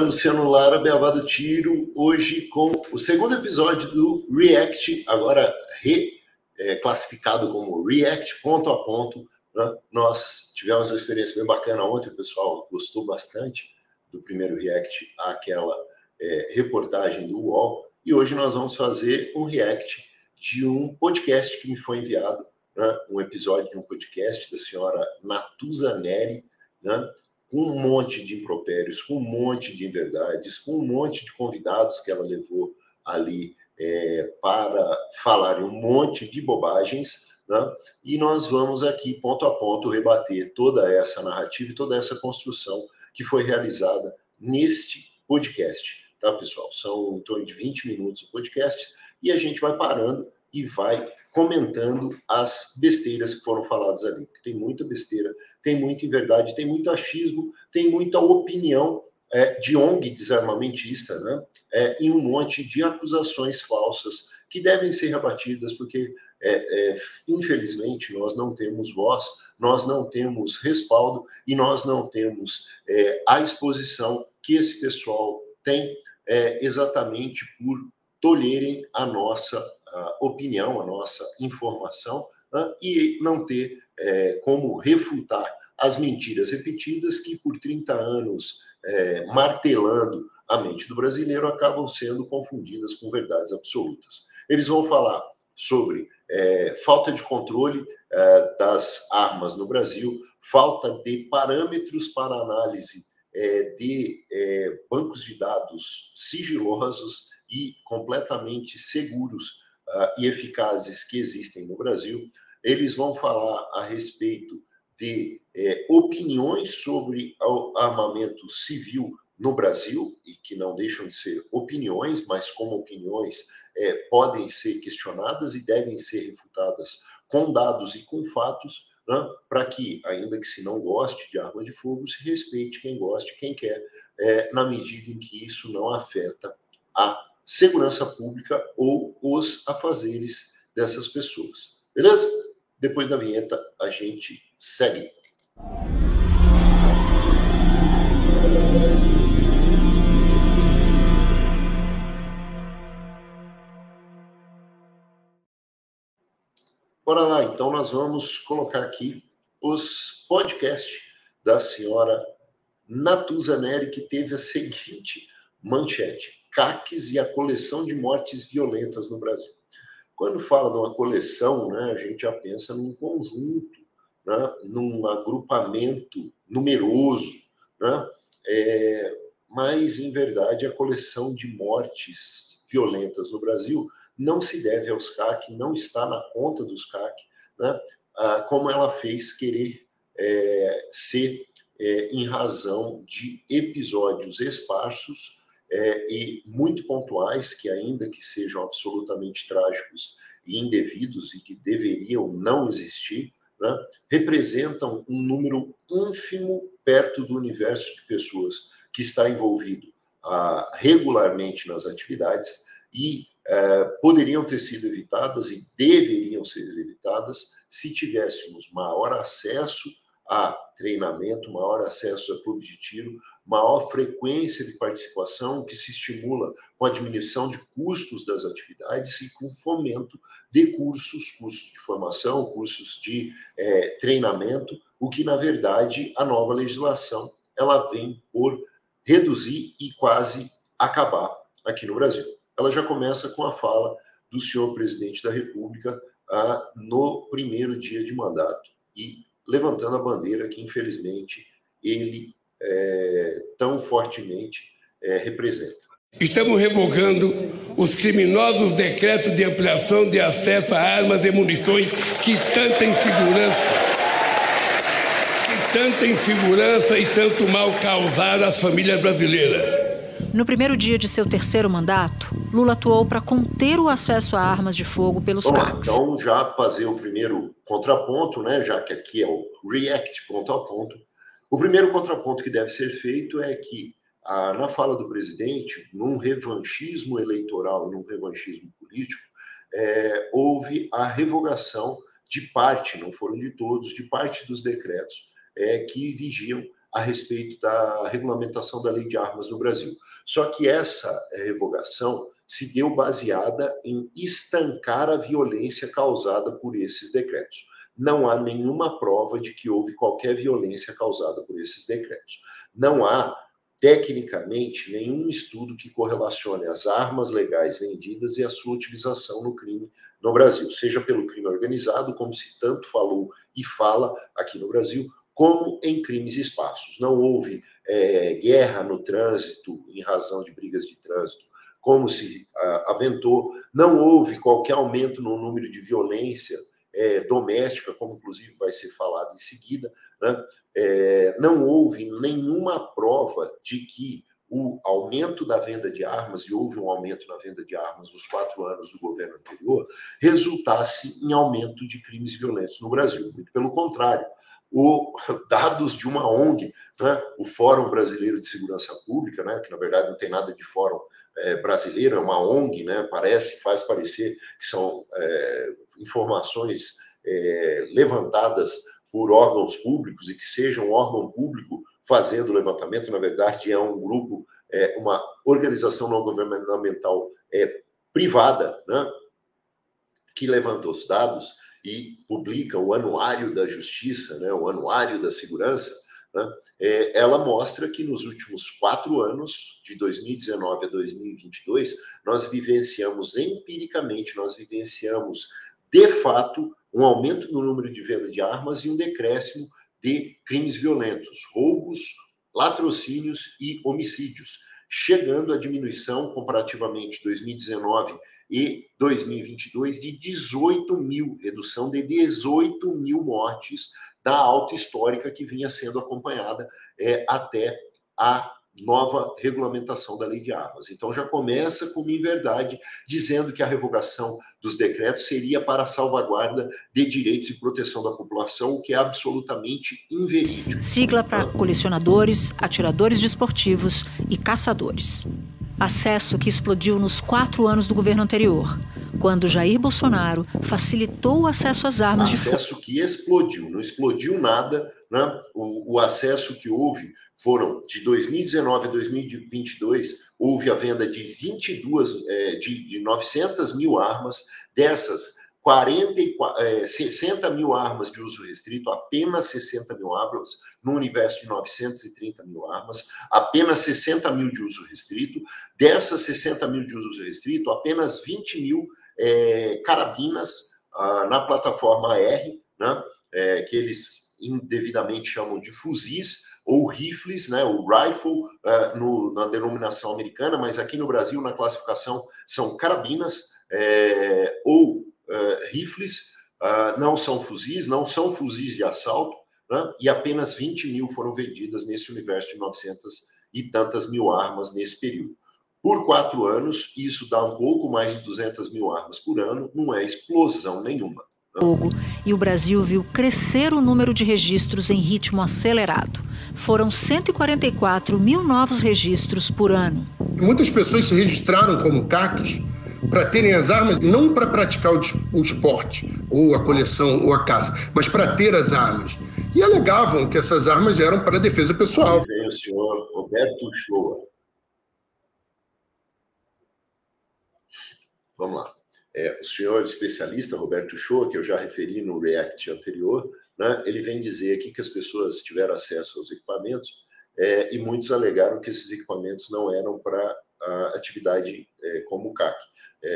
Luciano Lara, Beabá do Tiro, hoje com o segundo episódio do React, agora classificado como React ponto a ponto. Né? Nós tivemos uma experiência bem bacana ontem, o pessoal gostou bastante do primeiro React àquela reportagem do UOL, e hoje nós vamos fazer um React de um podcast que me foi enviado, né? Um episódio de um podcast da senhora Natuza Neri, né? Com um monte de impropérios, com um monte de inverdades, com um monte de convidados que ela levou ali para falarem um monte de bobagens, né? E nós vamos aqui, ponto a ponto, rebater toda essa narrativa e toda essa construção que foi realizada neste podcast, tá, pessoal? São em torno de 20 minutos o podcast e a gente vai parando e vai comentando as besteiras que foram faladas ali. Tem muita besteira, tem muita inverdade, tem muito achismo, tem muita opinião de ONG desarmamentista, né? E um monte de acusações falsas que devem ser rebatidas, porque, infelizmente, nós não temos voz, nós não temos respaldo e nós não temos a exposição que esse pessoal tem exatamente por tolherem a nossa opinião, a nossa informação, né? E não ter como refutar as mentiras repetidas que por 30 anos martelando a mente do brasileiro acabam sendo confundidas com verdades absolutas. Eles vão falar sobre falta de controle das armas no Brasil, falta de parâmetros para análise de bancos de dados sigilosos e completamente seguros e eficazes que existem no Brasil. Eles vão falar a respeito de opiniões sobre o armamento civil no Brasil, e que não deixam de ser opiniões, mas como opiniões podem ser questionadas e devem ser refutadas com dados e com fatos, né, para que, ainda que se não goste de arma de fogo, se respeite quem goste, quem quer, na medida em que isso não afeta a segurança pública ou os afazeres dessas pessoas. Beleza? Depois da vinheta, a gente segue. Bora lá, então nós vamos colocar aqui os podcasts da senhora Natuza Neri, que teve a seguinte manchete: CACs e a coleção de mortes violentas no Brasil. Quando fala de uma coleção, né, a gente já pensa num conjunto, né, num agrupamento numeroso, né, mas, em verdade, a coleção de mortes violentas no Brasil não se deve aos CAC, não está na conta dos CAC, né, como ela fez querer ser em razão de episódios esparsos e muito pontuais, que ainda que sejam absolutamente trágicos e indevidos e que deveriam não existir, né, representam um número ínfimo perto do universo de pessoas que está envolvido regularmente nas atividades e poderiam ter sido evitadas e deveriam ser evitadas se tivéssemos maior acesso a treinamento, maior acesso a clube de tiro, maior frequência de participação, que se estimula com a diminuição de custos das atividades e com fomento de cursos de formação, cursos de treinamento, o que, na verdade, a nova legislação ela vem por reduzir e quase acabar aqui no Brasil. Ela já começa com a fala do senhor presidente da República no primeiro dia de mandato e levantando a bandeira que, infelizmente, ele tão fortemente representa. Estamos revogando os criminosos decretos de ampliação de acesso a armas e munições que tanta insegurança e tanto mal causaram às famílias brasileiras. No primeiro dia de seu terceiro mandato, Lula atuou para conter o acesso a armas de fogo pelos CACs. Então, já fazer o primeiro contraponto, né, já que aqui é o React ponto a ponto, o primeiro contraponto que deve ser feito é que, na fala do presidente, num revanchismo eleitoral, num revanchismo político, houve a revogação de parte, não foram de todos, de parte dos decretos que vigiam a respeito da regulamentação da lei de armas no Brasil. Só que essa revogação se deu baseada em estancar a violência causada por esses decretos. Não há nenhuma prova de que houve qualquer violência causada por esses decretos. Não há, tecnicamente, nenhum estudo que correlacione as armas legais vendidas e a sua utilização no crime no Brasil, seja pelo crime organizado, como se tanto falou e fala aqui no Brasil, como em crimes esparsos. Não houve guerra no trânsito em razão de brigas de trânsito, como se aventou. Não houve qualquer aumento no número de violência doméstica, como inclusive vai ser falado em seguida, né? Não houve nenhuma prova de que o aumento da venda de armas, e houve um aumento na venda de armas nos 4 anos do governo anterior, resultasse em aumento de crimes violentos no Brasil. Muito pelo contrário. Dados de uma ONG, né, o Fórum Brasileiro de Segurança Pública, né, que na verdade não tem nada de fórum brasileiro, é uma ONG, né, faz parecer que são informações levantadas por órgãos públicos e que seja um órgão público fazendo o levantamento. Na verdade, é um grupo, uma organização não governamental privada, né, que levantou os dados e publica o Anuário da Justiça, né, o Anuário da Segurança, né, ela mostra que nos últimos 4 anos, de 2019 a 2022, nós vivenciamos empiricamente, nós vivenciamos de fato um aumento no número de venda de armas e um decréscimo de crimes violentos, roubos, latrocínios e homicídios, chegando à diminuição comparativamente 2019 e 2022 de 18 mil, redução de 18 mil mortes da alta histórica que vinha sendo acompanhada até a nova regulamentação da lei de armas. Então já começa como inverdade, dizendo que a revogação dos decretos seria para a salvaguarda de direitos e proteção da população, o que é absolutamente inverídico. Sigla para colecionadores, atiradores desportivos e caçadores. Acesso que explodiu nos 4 anos do governo anterior, quando Jair Bolsonaro facilitou o acesso às armas de fogo. Acesso que explodiu, não explodiu nada, né? O acesso que houve foram de 2019 a 2022, houve a venda de 900 mil armas, dessas 60 mil armas de uso restrito, apenas 60 mil armas, no universo de 930 mil armas, apenas 60 mil de uso restrito. Dessas 60 mil de uso restrito, apenas 20 mil carabinas na plataforma R, né, que eles indevidamente chamam de fuzis, ou rifles, né, o rifle na denominação americana, mas aqui no Brasil, na classificação, são carabinas ou rifles, não são fuzis de assalto, né, e apenas 20 mil foram vendidas nesse universo de 900 e tantas mil armas nesse período. Por 4 anos, isso dá um pouco mais de 200 mil armas por ano, não é explosão nenhuma. E o Brasil viu crescer o número de registros em ritmo acelerado. Foram 144 mil novos registros por ano. Muitas pessoas se registraram como CACs para terem as armas, não para praticar o esporte, ou a coleção, ou a caça, mas para ter as armas. E alegavam que essas armas eram para defesa pessoal. Vem o senhor Roberto Shoa. Vamos lá. O senhor especialista Roberto Shoa, que eu já referi no React anterior, né, ele vem dizer aqui que as pessoas tiveram acesso aos equipamentos e muitos alegaram que esses equipamentos não eram para atividade como o CAC.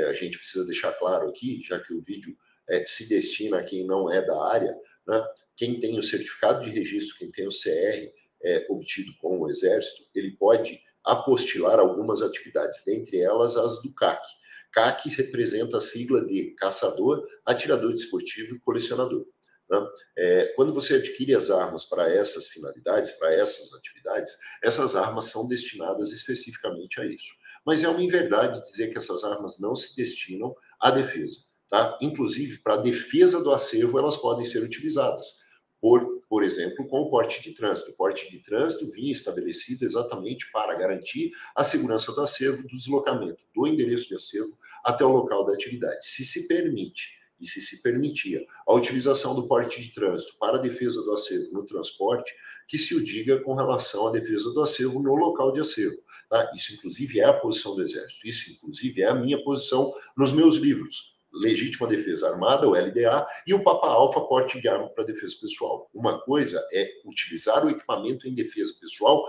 A gente precisa deixar claro aqui, já que o vídeo se destina a quem não é da área, né, quem tem o certificado de registro, quem tem o CR obtido com o Exército, ele pode apostilar algumas atividades, dentre elas as do CAC. CAC representa a sigla de caçador, atirador desportivo e colecionador. Né? Quando você adquire as armas para essas finalidades, para essas atividades, essas armas são destinadas especificamente a isso. Mas é uma inverdade dizer que essas armas não se destinam à defesa. Tá? Inclusive, para a defesa do acervo, elas podem ser utilizadas. Por exemplo, com o porte de trânsito. O porte de trânsito vinha estabelecido exatamente para garantir a segurança do acervo, do deslocamento do endereço de acervo até o local da atividade. Se permite e se permitia a utilização do porte de trânsito para a defesa do acervo no transporte, que se o diga com relação à defesa do acervo no local de acervo. Tá? Isso, inclusive, é a posição do Exército. Isso, inclusive, é a minha posição nos meus livros. Legítima Defesa Armada, o LDA, e o Papa Alfa, porte de arma para defesa pessoal. Uma coisa é utilizar o equipamento em defesa pessoal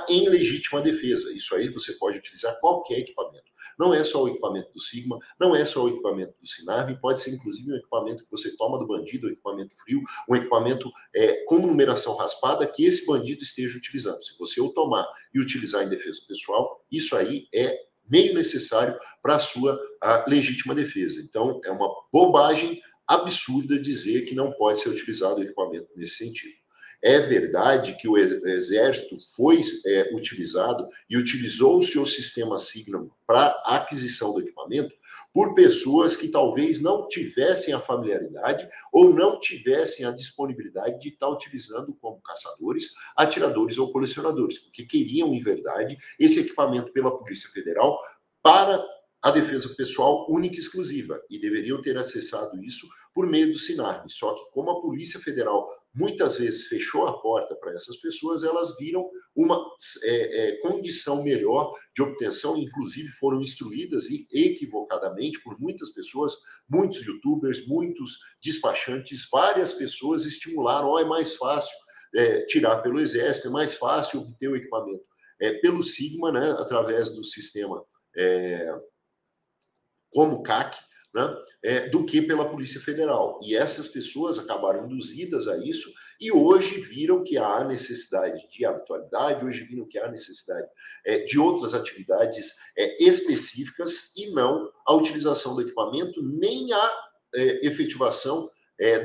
em legítima defesa. Isso aí você pode utilizar qualquer equipamento. Não é só o equipamento do Sigma, não é só o equipamento do Sinarme, pode ser inclusive um equipamento que você toma do bandido, um equipamento frio, um equipamento com numeração raspada que esse bandido esteja utilizando. Se você o tomar e utilizar em defesa pessoal, isso aí é meio necessário para a sua legítima defesa. Então, é uma bobagem absurda dizer que não pode ser utilizado o equipamento nesse sentido. É verdade que o Exército foi utilizado e utilizou o seu sistema Signum para a aquisição do equipamento por pessoas que talvez não tivessem a familiaridade ou não tivessem a disponibilidade de estar utilizando como caçadores, atiradores ou colecionadores, porque queriam, em verdade, esse equipamento pela Polícia Federal para a defesa pessoal única e exclusiva, e deveriam ter acessado isso por meio do Sinarme. Só que como a Polícia Federal muitas vezes fechou a porta para essas pessoas, elas viram uma condição melhor de obtenção, inclusive foram instruídas e equivocadamente por muitas pessoas, muitos youtubers, muitos despachantes, várias pessoas estimularam, é mais fácil tirar pelo Exército, é mais fácil obter o equipamento pelo Sigma, né, através do sistema como CAC, né, do que pela Polícia Federal. E essas pessoas acabaram induzidas a isso e hoje viram que há necessidade de habitualidade, hoje viram que há necessidade de outras atividades específicas e não a utilização do equipamento, nem a efetivação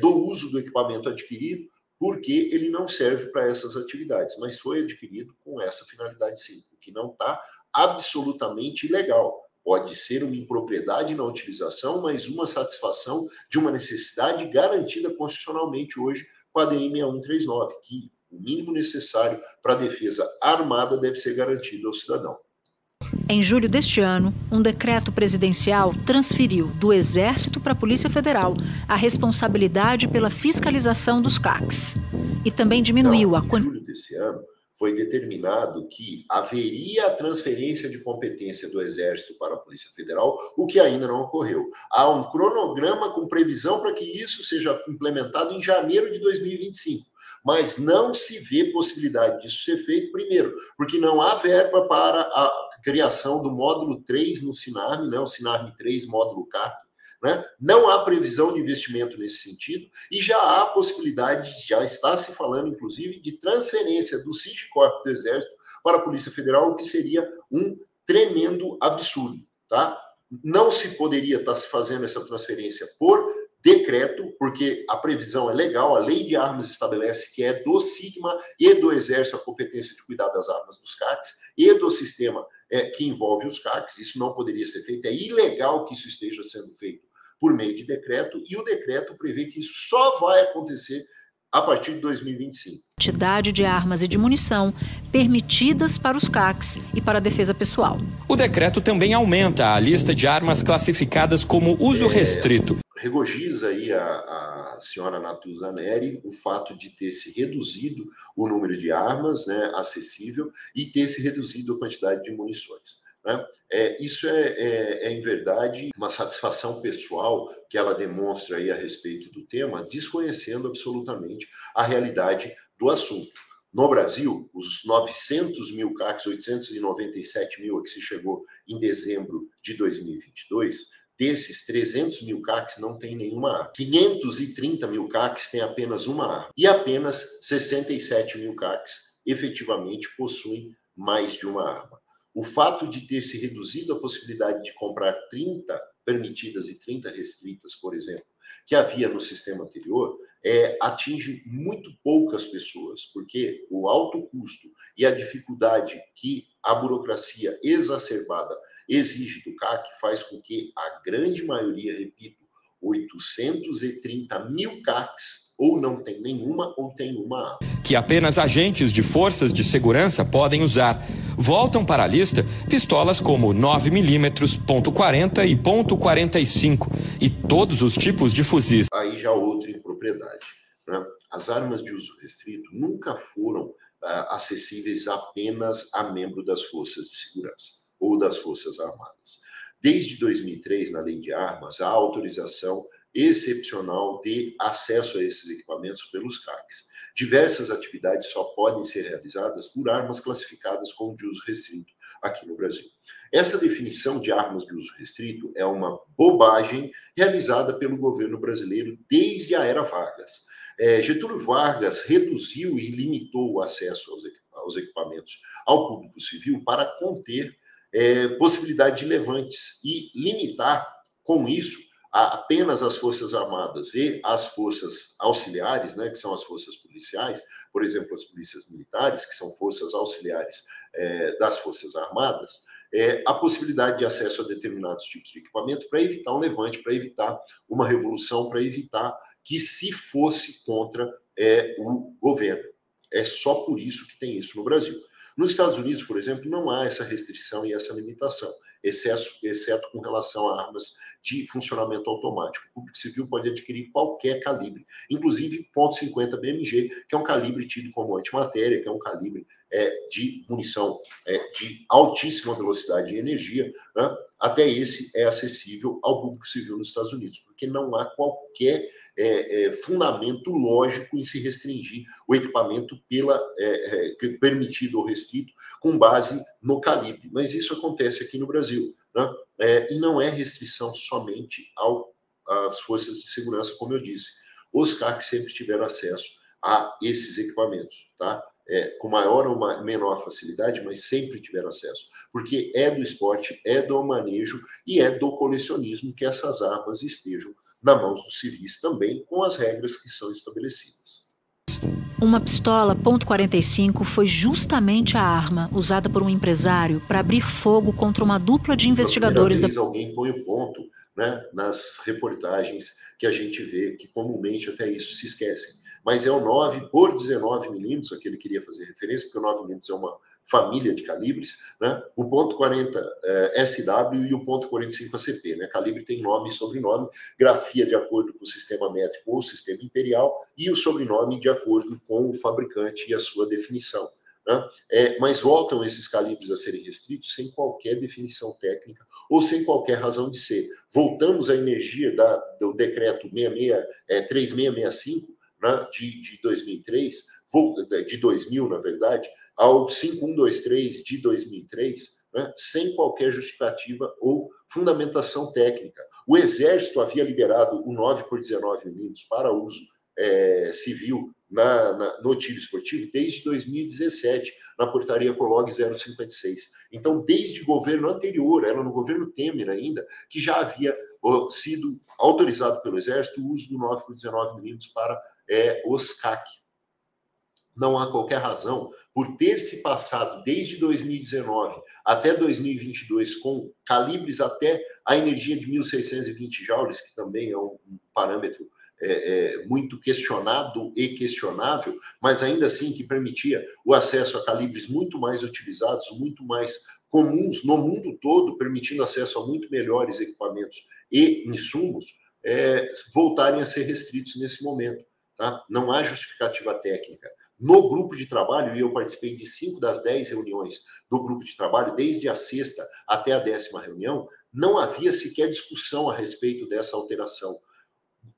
do uso do equipamento adquirido, porque ele não serve para essas atividades, mas foi adquirido com essa finalidade sim, o que não está absolutamente ilegal. Pode ser uma impropriedade na utilização, mas uma satisfação de uma necessidade garantida constitucionalmente hoje com a DN 6139, que o mínimo necessário para a defesa armada deve ser garantido ao cidadão. Em julho deste ano, um decreto presidencial transferiu do Exército para a Polícia Federal a responsabilidade pela fiscalização dos CACs. E também diminuiu Em julho desse ano, foi determinado que haveria a transferência de competência do Exército para a Polícia Federal, o que ainda não ocorreu. Há um cronograma com previsão para que isso seja implementado em janeiro de 2025, mas não se vê possibilidade disso ser feito, primeiro, porque não há verba para a criação do módulo 3 no Sinarme, né, o Sinarme 3, módulo CAC, né? Não há previsão de investimento nesse sentido e já há possibilidade, já está se falando, inclusive, de transferência do Citicorp do Exército para a Polícia Federal, o que seria um tremendo absurdo. Tá? Não se poderia estar se fazendo essa transferência por decreto, porque a previsão é legal, a lei de armas estabelece que é do Sigma e do Exército a competência de cuidar das armas dos CACs e do sistema que envolve os CACs, isso não poderia ser feito, é ilegal que isso esteja sendo feito por meio de decreto, e o decreto prevê que isso só vai acontecer a partir de 2025. Quantidade de armas e de munição permitidas para os CACs e para a defesa pessoal. O decreto também aumenta a lista de armas classificadas como uso restrito. Regozija aí a senhora Natuza Neri o fato de ter se reduzido o número de armas, né, acessível, e ter se reduzido a quantidade de munições. Né? Isso em verdade, uma satisfação pessoal que ela demonstra aí a respeito do tema, desconhecendo absolutamente a realidade do assunto. No Brasil, os 900 mil CACs, 897 mil a que se chegou em dezembro de 2022, desses 300 mil CACs não tem nenhuma arma. 530 mil CACs têm apenas uma arma. E apenas 67 mil CACs efetivamente possuem mais de uma arma. O fato de ter se reduzido a possibilidade de comprar 30 permitidas e 30 restritas, por exemplo, que havia no sistema anterior, atinge muito poucas pessoas, porque o alto custo e a dificuldade que a burocracia exacerbada exige do CAC faz com que a grande maioria, repito, 830 mil CACs ou não tem nenhuma ou tem uma arma. Que apenas agentes de forças de segurança podem usar. Voltam para a lista pistolas como 9mm, .40 e .45 e todos os tipos de fuzis. Aí já outra impropriedade, né? As armas de uso restrito nunca foram acessíveis apenas a membro das forças de segurança ou das forças armadas. Desde 2003, na Lei de Armas, há autorização excepcional de acesso a esses equipamentos pelos CACs. Diversas atividades só podem ser realizadas por armas classificadas como de uso restrito aqui no Brasil. Essa definição de armas de uso restrito é uma bobagem realizada pelo governo brasileiro desde a era Vargas. Getúlio Vargas reduziu e limitou o acesso aos equipamentos ao público civil para conter possibilidade de levantes e limitar, com isso, apenas as Forças Armadas e as forças auxiliares, né, que são as forças policiais, por exemplo, as polícias militares, que são forças auxiliares das Forças Armadas, a possibilidade de acesso a determinados tipos de equipamento para evitar um levante, para evitar uma revolução, para evitar que se fosse contra o governo. É só por isso que tem isso no Brasil. Nos Estados Unidos, por exemplo, não há essa restrição e essa limitação, exceto com relação a armas de funcionamento automático. O público civil pode adquirir qualquer calibre, inclusive .50 BMG, que é um calibre tido como antimatéria, que é um calibre de munição de altíssima velocidade e energia, né? Até esse é acessível ao público civil nos Estados Unidos, porque não há qualquer fundamento lógico em se restringir o equipamento permitido ou restrito com base no calibre. Mas isso acontece aqui no Brasil, né? E não é restrição somente às forças de segurança, como eu disse. Os CACs sempre tiveram acesso a esses equipamentos, tá? Com maior ou menor facilidade, mas sempre tiveram acesso, porque é do esporte, é do manejo e é do colecionismo que essas armas estejam na mãos dos civis também, com as regras que são estabelecidas. Uma pistola .45 foi justamente a arma usada por um empresário para abrir fogo contra uma dupla de investigadores da... Alguém põe o ponto, né, nas reportagens que a gente vê, que comumente até isso se esquecem. Mas é o 9 por 19mm, aquele que queria fazer referência, porque o 9mm é uma família de calibres, né? O .40 SW e o .45 ACP, né? Calibre tem nome e sobrenome, grafia de acordo com o sistema métrico ou sistema imperial e o sobrenome de acordo com o fabricante e a sua definição, né? Mas voltam esses calibres a serem restritos sem qualquer definição técnica ou sem qualquer razão de ser. Voltamos à energia do decreto 3665, né, de 2003, de 2000, na verdade, ao 5123 de 2003, né, sem qualquer justificativa ou fundamentação técnica. O Exército havia liberado o 9 por 19mm para uso civil no tiro esportivo desde 2017, na portaria Colog 056. Então, desde o governo anterior, era no governo Temer ainda, que já havia sido autorizado pelo Exército o uso do 9 por 19mm para os CAC. Não há qualquer razão, por ter se passado desde 2019 até 2022 com calibres até a energia de 1.620 joules, que também é um parâmetro muito questionado e questionável, mas ainda assim que permitia o acesso a calibres muito mais utilizados, muito mais comuns no mundo todo, permitindo acesso a muito melhores equipamentos e insumos, voltarem a ser restritos nesse momento. Tá? Não há justificativa técnica. No grupo de trabalho, e eu participei de 5 das 10 reuniões do grupo de trabalho, desde a 6ª até a 10ª reunião, não havia sequer discussão a respeito dessa alteração.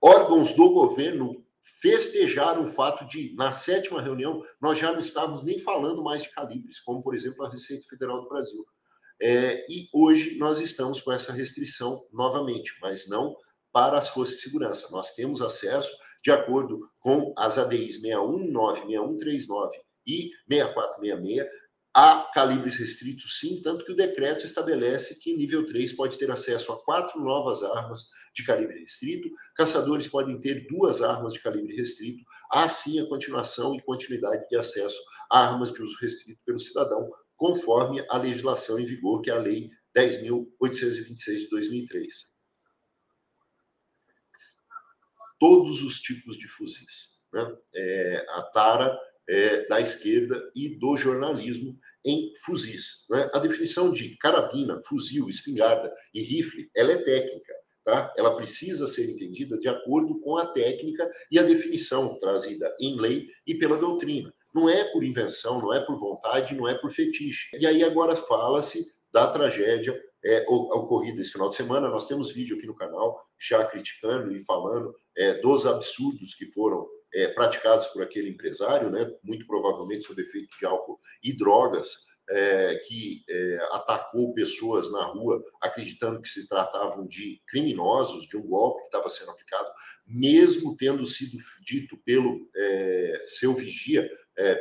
Órgãos do governo festejaram o fato de, na 7ª reunião, nós já não estávamos nem falando mais de calibres, como, por exemplo, a Receita Federal do Brasil. E hoje nós estamos com essa restrição novamente, mas não para as forças de segurança. Nós temos acesso, de acordo com as ADIs 619, 6139 e 6466, há calibres restritos sim, tanto que o decreto estabelece que nível 3 pode ter acesso a 4 novas armas de calibre restrito, caçadores podem ter 2 armas de calibre restrito, há sim a continuação e continuidade de acesso a armas de uso restrito pelo cidadão, conforme a legislação em vigor, que é a Lei 10.826 de 2003. todos os tipos de fuzis, né? A tara da esquerda e do jornalismo em fuzis, né? A definição de carabina, fuzil, espingarda e rifle, ela é técnica, tá? Ela precisa ser entendida de acordo com a técnica e a definição trazida em lei e pela doutrina. Não é por invenção, não é por vontade, não é por fetiche. E aí agora fala-se da tragédia ocorrida esse final de semana. Nós temos vídeo aqui no canal já criticando e falando dos absurdos que foram praticados por aquele empresário, né? Muito provavelmente sob efeito de álcool e drogas, que atacou pessoas na rua acreditando que se tratavam de criminosos, de um golpe que estava sendo aplicado, mesmo tendo sido dito pelo seu vigia,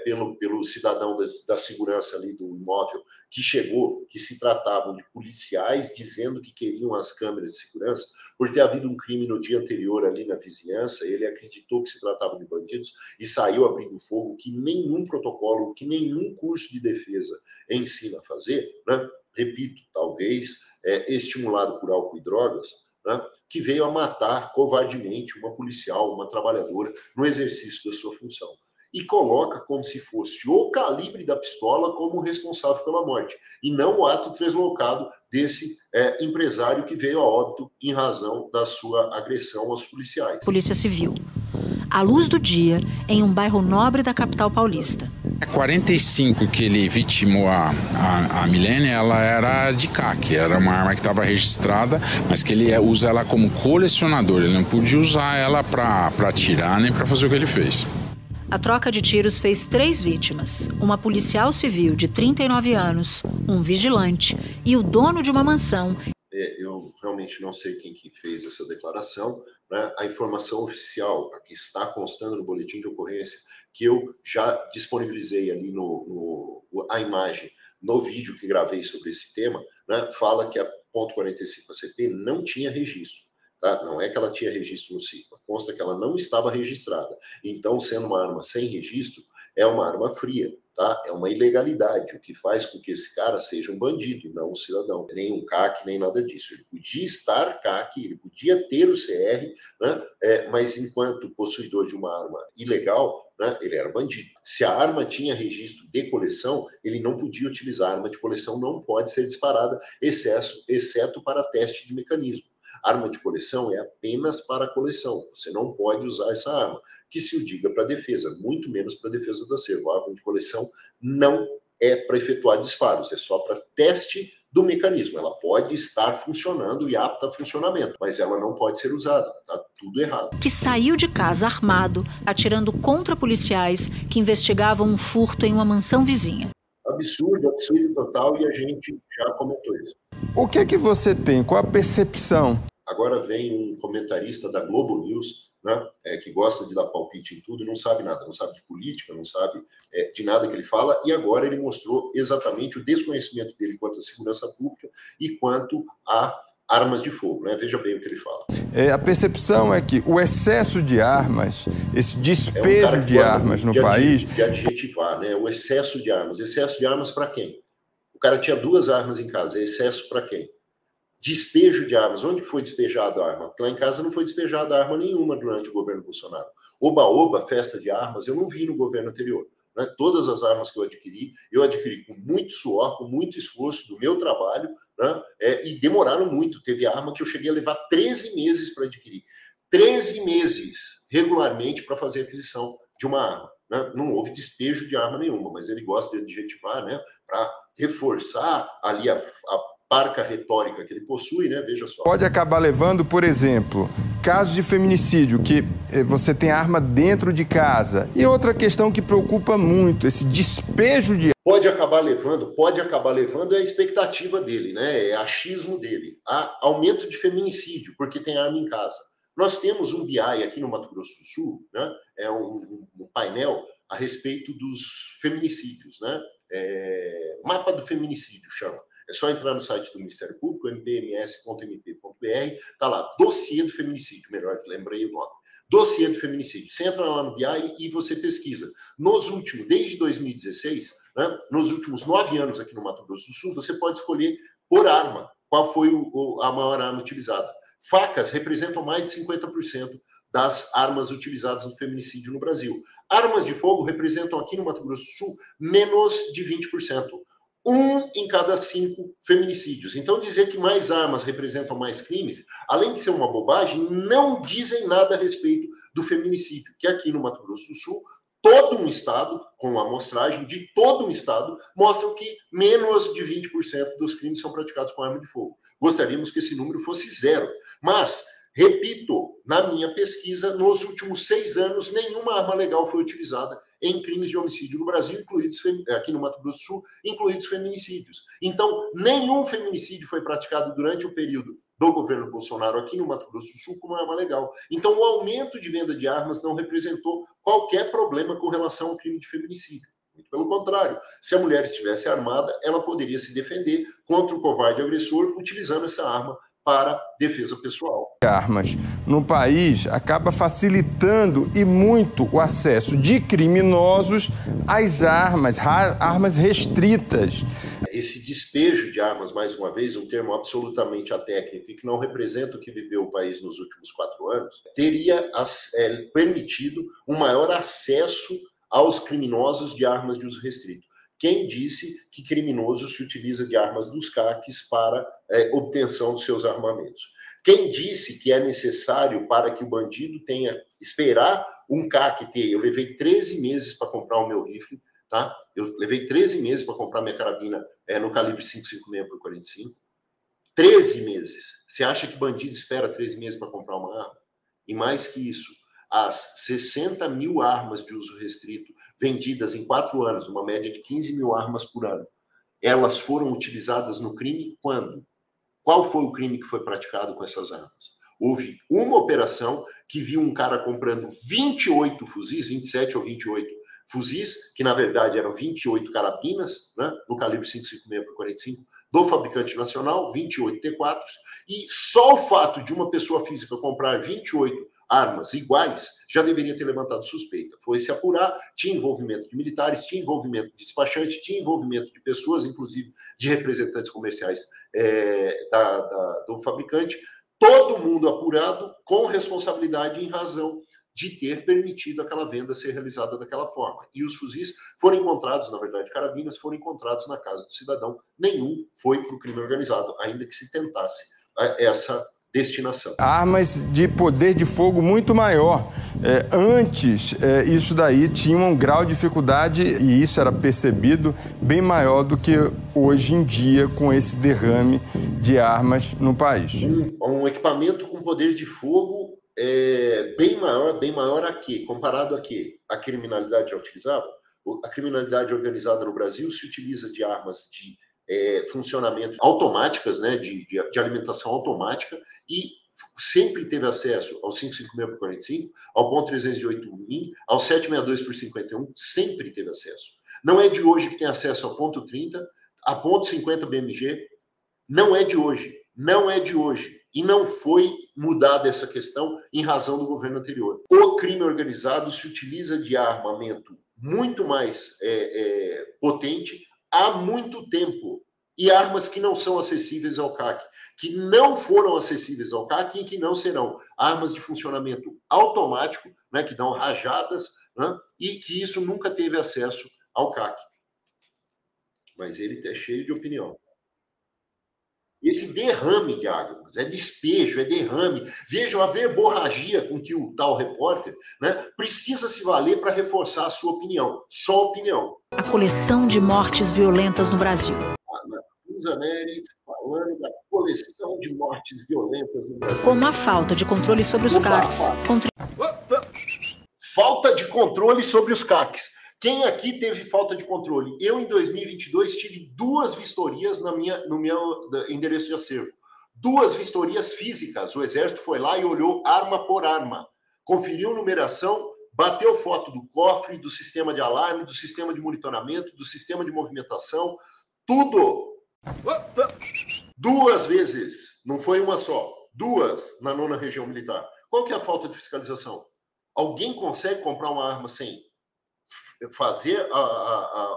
pelo cidadão da segurança ali do imóvel que chegou, que se tratavam de policiais dizendo que queriam as câmeras de segurança, por ter havido um crime no dia anterior ali na vizinhança. Ele acreditou que se tratava de bandidos e saiu abrindo fogo, que nenhum protocolo, que nenhum curso de defesa ensina a fazer, né? Repito, talvez estimulado por álcool e drogas, né? Que veio a matar covardemente uma policial, uma trabalhadora, no exercício da sua função. E coloca como se fosse o calibre da pistola como responsável pela morte, e não o ato translocado desse empresário que veio a óbito em razão da sua agressão aos policiais. Polícia Civil. À luz do dia, em um bairro nobre da capital paulista. A 45 que ele vitimou a Milene, ela era de CAC, era uma arma que estava registrada, mas que ele usa ela como colecionador, ele não podia usar ela para atirar nem para fazer o que ele fez. A troca de tiros fez 3 vítimas, uma policial civil de 39 anos, um vigilante e o dono de uma mansão. Eu realmente não sei quem que fez essa declaração, né? A informação oficial, a que está constando no boletim de ocorrência, que eu já disponibilizei ali a imagem no vídeo que gravei sobre esse tema, né? Fala que a .45 ACP não tinha registro. Tá? Não é que ela tinha registro no CIPA, consta que ela não estava registrada. Então, sendo uma arma sem registro, é uma arma fria, tá? É uma ilegalidade, o que faz com que esse cara seja um bandido e não um cidadão. Nem um CAC, nem nada disso. Ele podia estar CAC, ele podia ter o CR, né? Mas enquanto possuidor de uma arma ilegal, né, ele era bandido. Se a arma tinha registro de coleção, ele não podia utilizar. A arma de coleção não pode ser disparada, exceto para teste de mecanismo. Arma de coleção é apenas para coleção. Você não pode usar essa arma. Que se o diga para defesa, muito menos para defesa do acervo. A arma de coleção não é para efetuar disparos, é só para teste do mecanismo. Ela pode estar funcionando e apta a funcionamento, mas ela não pode ser usada. Tá tudo errado. Que saiu de casa armado, atirando contra policiais que investigavam um furto em uma mansão vizinha. Absurdo total, e a gente já comentou isso. O que é que você tem? Qual a percepção? Agora vem um comentarista da Globo News, né, que gosta de dar palpite em tudo, não sabe nada, não sabe de política, não sabe de nada que ele fala, e agora ele mostrou exatamente o desconhecimento dele quanto à segurança pública e quanto a armas de fogo, né? Veja bem o que ele fala. A percepção é que o excesso de armas, esse despejo de armas no país... De adjetivar, né? O excesso de armas. Excesso de armas para quem? O cara tinha 2 armas em casa, excesso para quem? Despejo de armas. Onde foi despejada a arma? Porque lá em casa não foi despejada arma nenhuma durante o governo Bolsonaro. Oba-oba, festa de armas, eu não vi no governo anterior. Né? Todas as armas que eu adquiri com muito suor, com muito esforço do meu trabalho, né? E demoraram muito. Teve arma que eu cheguei a levar 13 meses para adquirir. 13 meses, regularmente, para fazer a aquisição de uma arma. Né? Não houve despejo de arma nenhuma, mas ele gosta de adjetivar, né? Para reforçar ali a parca retórica que ele possui, né? Veja só. Pode acabar levando, por exemplo, casos de feminicídio, que você tem arma dentro de casa. E outra questão que preocupa muito, esse despejo de... Pode acabar levando é a expectativa dele, né? É achismo dele. Há aumento de feminicídio, porque tem arma em casa. Nós temos um BI aqui no Mato Grosso do Sul, né? É um painel a respeito dos feminicídios, né? Mapa do feminicídio chama. É só entrar no site do Ministério Público, mpms.mp.br, tá lá, dossiê do feminicídio, melhor que lembrei o nome. Dossiê do feminicídio. Você entra lá no BI e você pesquisa. Desde 2016, né, nos últimos 9 anos aqui no Mato Grosso do Sul, você pode escolher por arma qual foi a maior arma utilizada. Facas representam mais de 50% das armas utilizadas no feminicídio no Brasil. Armas de fogo representam aqui no Mato Grosso do Sul menos de 20%. 1 em cada 5 feminicídios. Então, dizer que mais armas representam mais crimes, além de ser uma bobagem, não dizem nada a respeito do feminicídio, que aqui no Mato Grosso do Sul, todo um estado, com a amostragem de todo um estado, mostram que menos de 20% dos crimes são praticados com arma de fogo. Gostaríamos que esse número fosse 0. Mas, repito, na minha pesquisa, nos últimos 6 anos, nenhuma arma legal foi utilizada em crimes de homicídio no Brasil, incluídos aqui no Mato Grosso do Sul, incluídos feminicídios. Então, nenhum feminicídio foi praticado durante o período do governo Bolsonaro aqui no Mato Grosso do Sul como arma legal. Então, o aumento de venda de armas não representou qualquer problema com relação ao crime de feminicídio. Muito pelo contrário, se a mulher estivesse armada, ela poderia se defender contra o covarde agressor utilizando essa arma para defesa pessoal. Armas no país acaba facilitando e muito o acesso de criminosos às armas restritas. Esse despejo de armas, mais uma vez, um termo absolutamente atécnico e que não representa o que viveu o país nos últimos 4 anos, teria permitido um maior acesso aos criminosos de armas de uso restrito. Quem disse que criminoso se utiliza de armas dos CACs para obtenção dos seus armamentos? Quem disse que é necessário para que o bandido tenha esperar um CAC ter? Eu levei 13 meses para comprar o meu rifle, tá? Eu levei 13 meses para comprar minha carabina no calibre 5.56 por 45. 13 meses. Você acha que bandido espera 13 meses para comprar uma arma? E mais que isso, as 60 mil armas de uso restrito vendidas em 4 anos, uma média de 15 mil armas por ano, elas foram utilizadas no crime quando? Qual foi o crime que foi praticado com essas armas? Houve uma operação que viu um cara comprando 28 fuzis, 27 ou 28 fuzis, que na verdade eram 28 carabinas, né, no calibre 5.56 por 45, do fabricante nacional, 28 T4s, e só o fato de uma pessoa física comprar 28 armas iguais já deveria ter levantado suspeita. Foi se apurar, tinha envolvimento de militares, tinha envolvimento de despachantes, tinha envolvimento de pessoas, inclusive de representantes comerciais do fabricante, todo mundo apurado com responsabilidade em razão de ter permitido aquela venda ser realizada daquela forma. E os fuzis foram encontrados, na verdade, carabinas, foram encontrados na casa do cidadão. Nenhum foi para o crime organizado, ainda que se tentasse essa destinação. Armas de poder de fogo muito maior. Antes, isso daí tinha um grau de dificuldade, e isso era percebido, bem maior do que hoje em dia, com esse derrame de armas no país. Um equipamento com poder de fogo bem maior a quê? Comparado a quê? A criminalidade já utilizava? A criminalidade organizada no Brasil se utiliza de armas de funcionamento automáticas, né, de alimentação automática, e sempre teve acesso ao 5.56 por 45, ao ponto 308 MIM, ao 762 por 51, sempre teve acesso. Não é de hoje que tem acesso ao ponto 30, a ponto 50 BMG, não é de hoje, não é de hoje. E não foi mudada essa questão em razão do governo anterior. O crime organizado se utiliza de armamento muito mais potente há muito tempo. E armas que não são acessíveis ao CAC, que não foram acessíveis ao CAC e que não serão. Armas de funcionamento automático, né, que dão rajadas, né, e que isso nunca teve acesso ao CAC. Mas ele é cheio de opinião. Esse derrame de armas, é despejo, é derrame. Vejam a verborragia com que o tal repórter, né, precisa se valer para reforçar a sua opinião. Só opinião. A coleção de mortes violentas no Brasil. Neri falando da coleção de mortes violentas no Brasil. Como a falta de controle sobre os CACs. Falta de controle sobre os CACs. Quem aqui teve falta de controle? Eu, em 2022, tive 2 vistorias no meu endereço de acervo. 2 vistorias físicas. O Exército foi lá e olhou arma por arma. Conferiu numeração, bateu foto do cofre, do sistema de alarme, do sistema de monitoramento, do sistema de movimentação. Tudo. 2 vezes. Não foi uma só. 2 na 9ª Região Militar. Qual que é a falta de fiscalização? Alguém consegue comprar uma arma sem fazer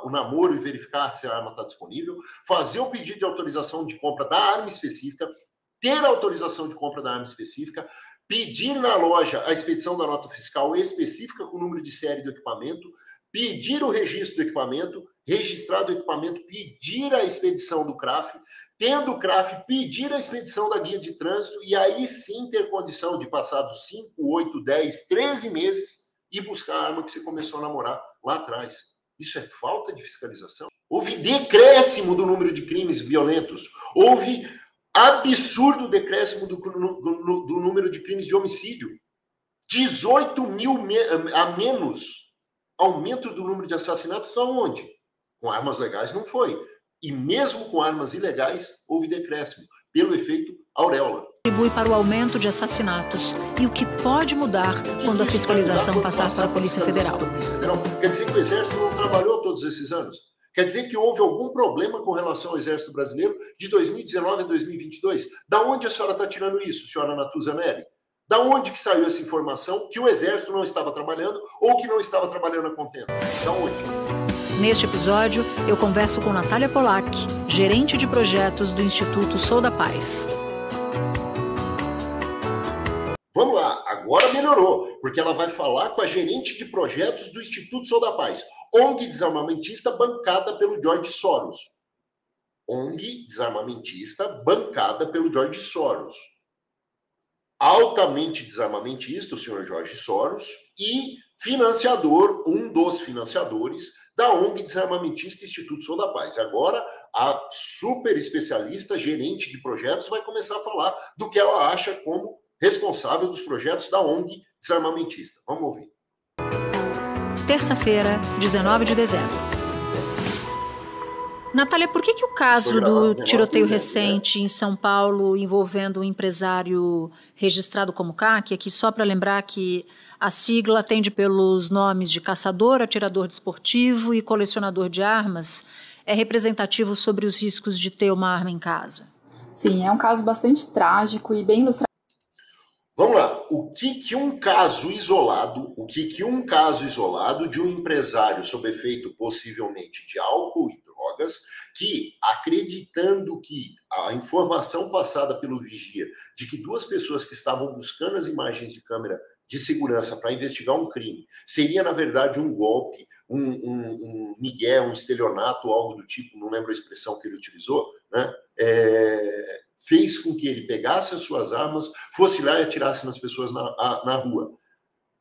o namoro e verificar se a arma está disponível, fazer o pedido de autorização de compra da arma específica, ter a autorização de compra da arma específica, pedir na loja a expedição da nota fiscal específica com o número de série do equipamento, pedir o registro do equipamento, registrar do equipamento, pedir a expedição do CRAF, tendo o CRAF, pedir a expedição da guia de trânsito e aí sim ter condição de passar dos 5, 8, 10, 13 meses e buscar a arma que você começou a namorar lá atrás. Isso é falta de fiscalização? Houve decréscimo do número de crimes violentos. Houve absurdo decréscimo do número de crimes de homicídio. 18 mil a menos. Aumento do número de assassinatos aonde? Com armas legais não foi. E mesmo com armas ilegais, houve decréscimo, pelo efeito auréola. Contribui para o aumento de assassinatos e o que pode mudar quando a fiscalização passar para a Polícia Federal. Quer dizer que o Exército não trabalhou todos esses anos? Quer dizer que houve algum problema com relação ao Exército Brasileiro de 2019 a 2022? Da onde a senhora está tirando isso, senhora Natuza Neri? Da onde que saiu essa informação que o Exército não estava trabalhando ou que não estava trabalhando a contento? Da onde? Neste episódio, eu converso com Natália Polak, gerente de projetos do Instituto Sou da Paz. Vamos lá, agora melhorou, porque ela vai falar com a gerente de projetos do Instituto Sou da Paz, ONG desarmamentista bancada pelo George Soros. ONG desarmamentista bancada pelo George Soros. Altamente desarmamentista, o senhor George Soros, e financiador, um dos financiadores da ONG desarmamentista Instituto Sou da Paz. Agora, a super especialista, gerente de projetos, vai começar a falar do que ela acha como responsável dos projetos da ONG desarmamentista. Vamos ouvir. Terça-feira, 19 de dezembro. Natália, por que o caso do tiroteio recente em São Paulo envolvendo um empresário registrado como CAC, aqui só para lembrar que a sigla atende pelos nomes de caçador, atirador desportivo e colecionador de armas, é representativo sobre os riscos de ter uma arma em casa? Sim, é um caso bastante trágico e bem ilustrativo. Vamos lá, o que um caso isolado de um empresário sob efeito possivelmente de álcool e drogas, que acreditando que a informação passada pelo vigia de que duas pessoas que estavam buscando as imagens de câmera de segurança para investigar um crime seria na verdade um golpe, um migué, um estelionato, algo do tipo, não lembro a expressão que ele utilizou, né? Fez com que ele pegasse as suas armas, fosse lá e atirasse nas pessoas na rua.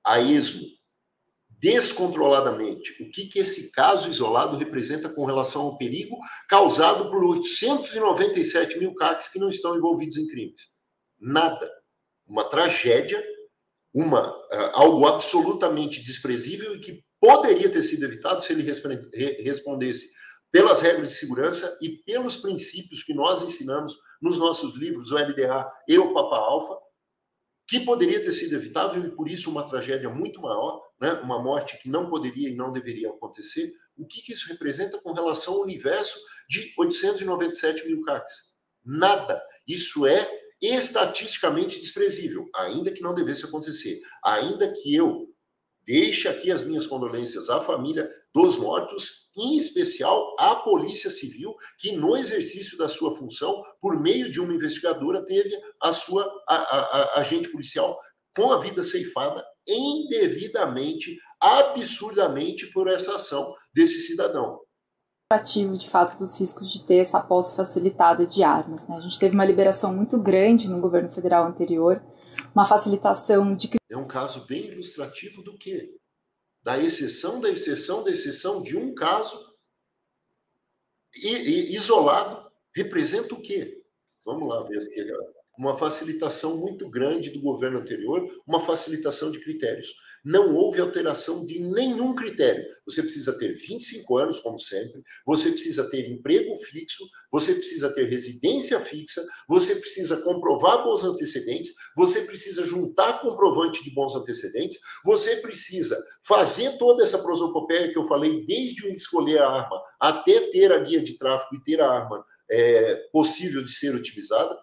A esmo, descontroladamente. O que esse caso isolado representa com relação ao perigo causado por 897 mil CACs que não estão envolvidos em crimes? Nada. Uma tragédia, algo absolutamente desprezível e que poderia ter sido evitado se ele respondesse pelas regras de segurança e pelos princípios que nós ensinamos nos nossos livros, o LDA e o Papa Alfa, que poderia ter sido evitável e, por isso, uma tragédia muito maior, né? Uma morte que não poderia e não deveria acontecer. O que isso representa com relação ao universo de 897 mil CACs? Nada. Isso é estatisticamente desprezível, ainda que não devesse acontecer. Ainda que eu deixe aqui as minhas condolências à família dos mortos, em especial à Polícia Civil, que no exercício da sua função, por meio de uma investigadora, teve a sua agente policial com a vida ceifada indevidamente, absurdamente por essa ação desse cidadão. De fato, dos riscos de ter essa posse facilitada de armas, né? A gente teve uma liberação muito grande no governo federal anterior, uma facilitação de... É um caso bem ilustrativo do quê? Da exceção, da exceção, da exceção de um caso isolado representa o quê? Vamos lá ver aqui agora. Uma facilitação muito grande do governo anterior, uma facilitação de critérios. Não houve alteração de nenhum critério. Você precisa ter 25 anos, como sempre, você precisa ter emprego fixo, você precisa ter residência fixa, você precisa comprovar bons antecedentes, você precisa juntar comprovante de bons antecedentes, você precisa fazer toda essa prosopopeia que eu falei, desde escolher a arma até ter a guia de tráfego e ter a arma possível de ser utilizada.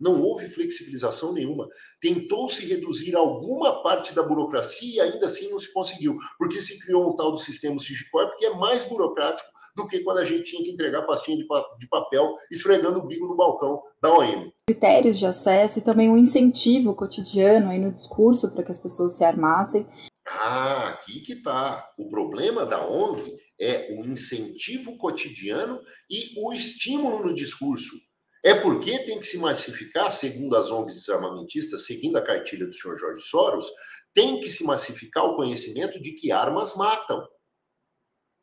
Não houve flexibilização nenhuma. Tentou-se reduzir alguma parte da burocracia e ainda assim não se conseguiu, porque se criou um tal do sistema SIGICORP que é mais burocrático do que quando a gente tinha que entregar pastinha de papel esfregando o bico no balcão da OM. Critérios de acesso e também um incentivo cotidiano aí no discurso para que as pessoas se armassem. Ah, aqui que está. O problema da ONG é o incentivo cotidiano e o estímulo no discurso. É porque tem que se massificar, segundo as ONGs desarmamentistas, seguindo a cartilha do senhor Jorge Soros, tem que se massificar o conhecimento de que armas matam.